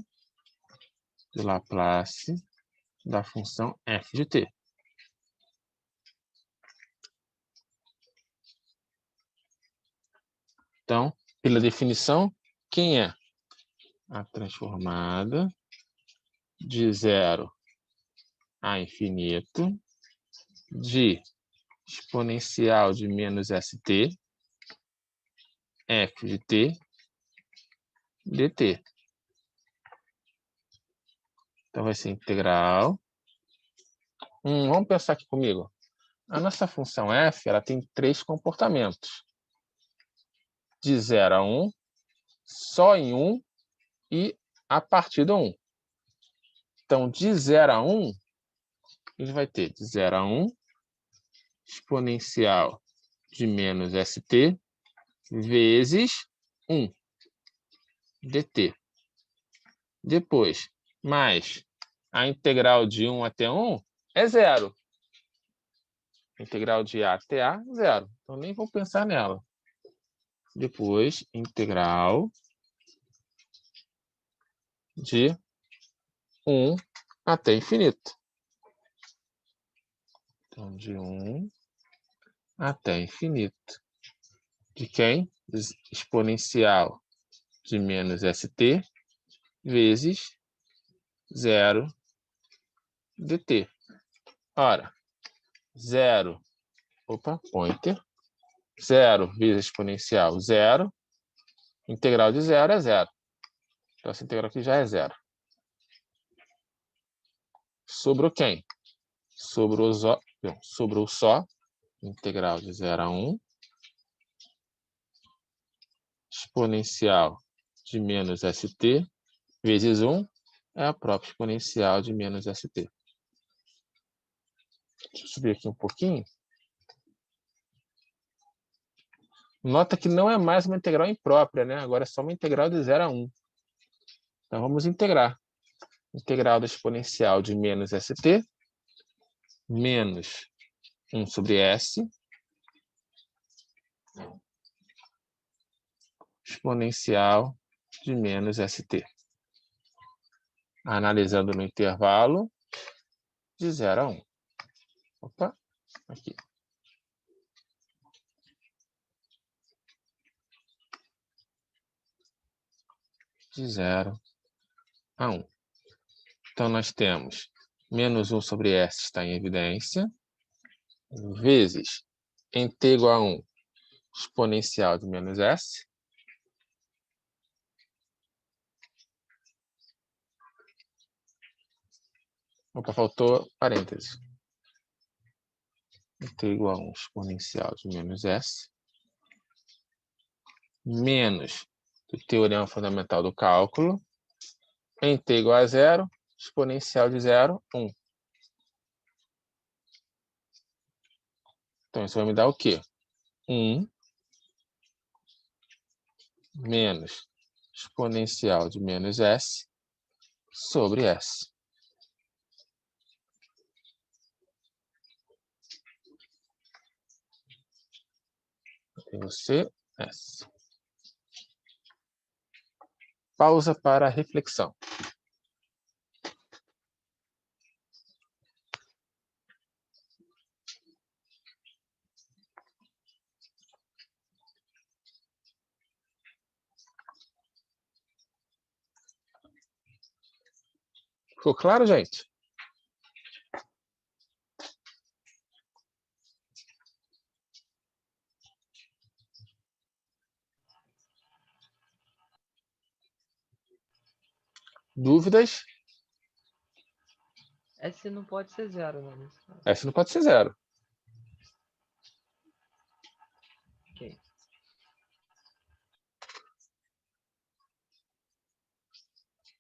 de Laplace da função f de t. Então, pela definição, quem é? A transformada de 0 a infinito de exponencial de menos st, f de t, dt. Então, vai ser integral. Vamos pensar aqui comigo. A nossa função f ela tem 3 comportamentos. De 0 a 1, só em 1 e a partir do 1. Então, de 0 a 1, a gente vai ter de 0 a 1 exponencial de menos st vezes 1 dt. Depois, mais a integral de 1 até 1 é 0. Integral de a até a, 0. Então, nem vou pensar nela. Depois, integral de 1 até infinito. Então, de 1 até infinito. De quem? Exponencial de menos st vezes 0 dt. Ora, 0, pointer, 0 vezes exponencial 0, integral de 0 é 0. Então, essa integral aqui já é 0. Sobrou quem? Sobrou só, integral de 0 a 1, exponencial de menos st vezes 1 é a própria exponencial de menos st. Deixa eu subir aqui um pouquinho. Nota que não é mais uma integral imprópria, né? Agora é só uma integral de 0 a 1. Então, vamos integrar. integral da exponencial de menos st, menos 1 sobre s, exponencial de menos st. Analisando no intervalo de 0 a 1. Opa, aqui. De 0 a 1. Então, nós temos menos 1 sobre s está em evidência, vezes nt igual a 1, exponencial de menos s, opa, faltou parênteses. Nt igual a 1, exponencial de menos s, menos o teorema fundamental do cálculo, nt igual a 0, exponencial de 0, 1. Então, isso vai me dar o quê? 1 menos exponencial de menos s sobre s. Tem o C, S. Pausa para reflexão. Ficou claro, gente? Dúvidas? S não pode ser 0, né? Nesse caso. S não pode ser 0. Ok.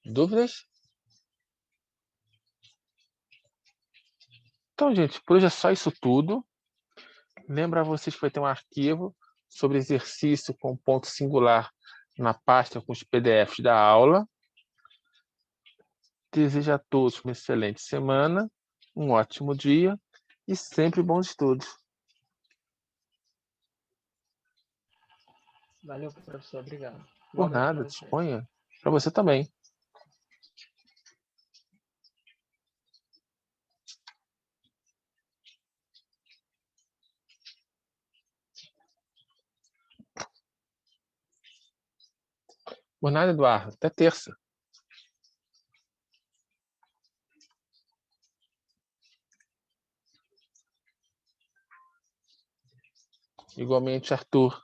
Dúvidas? Então, gente, por hoje é só isso tudo. Lembra vocês que vai ter um arquivo sobre exercício com ponto singular na pasta com os PDFs da aula. Desejo a todos uma excelente semana, um ótimo dia e sempre bons estudos. Valeu, professor. Obrigado. Por Igualmente nada, para você. disponha. Para você também. Por nada, Eduardo. Até terça. Igualmente, Arthur.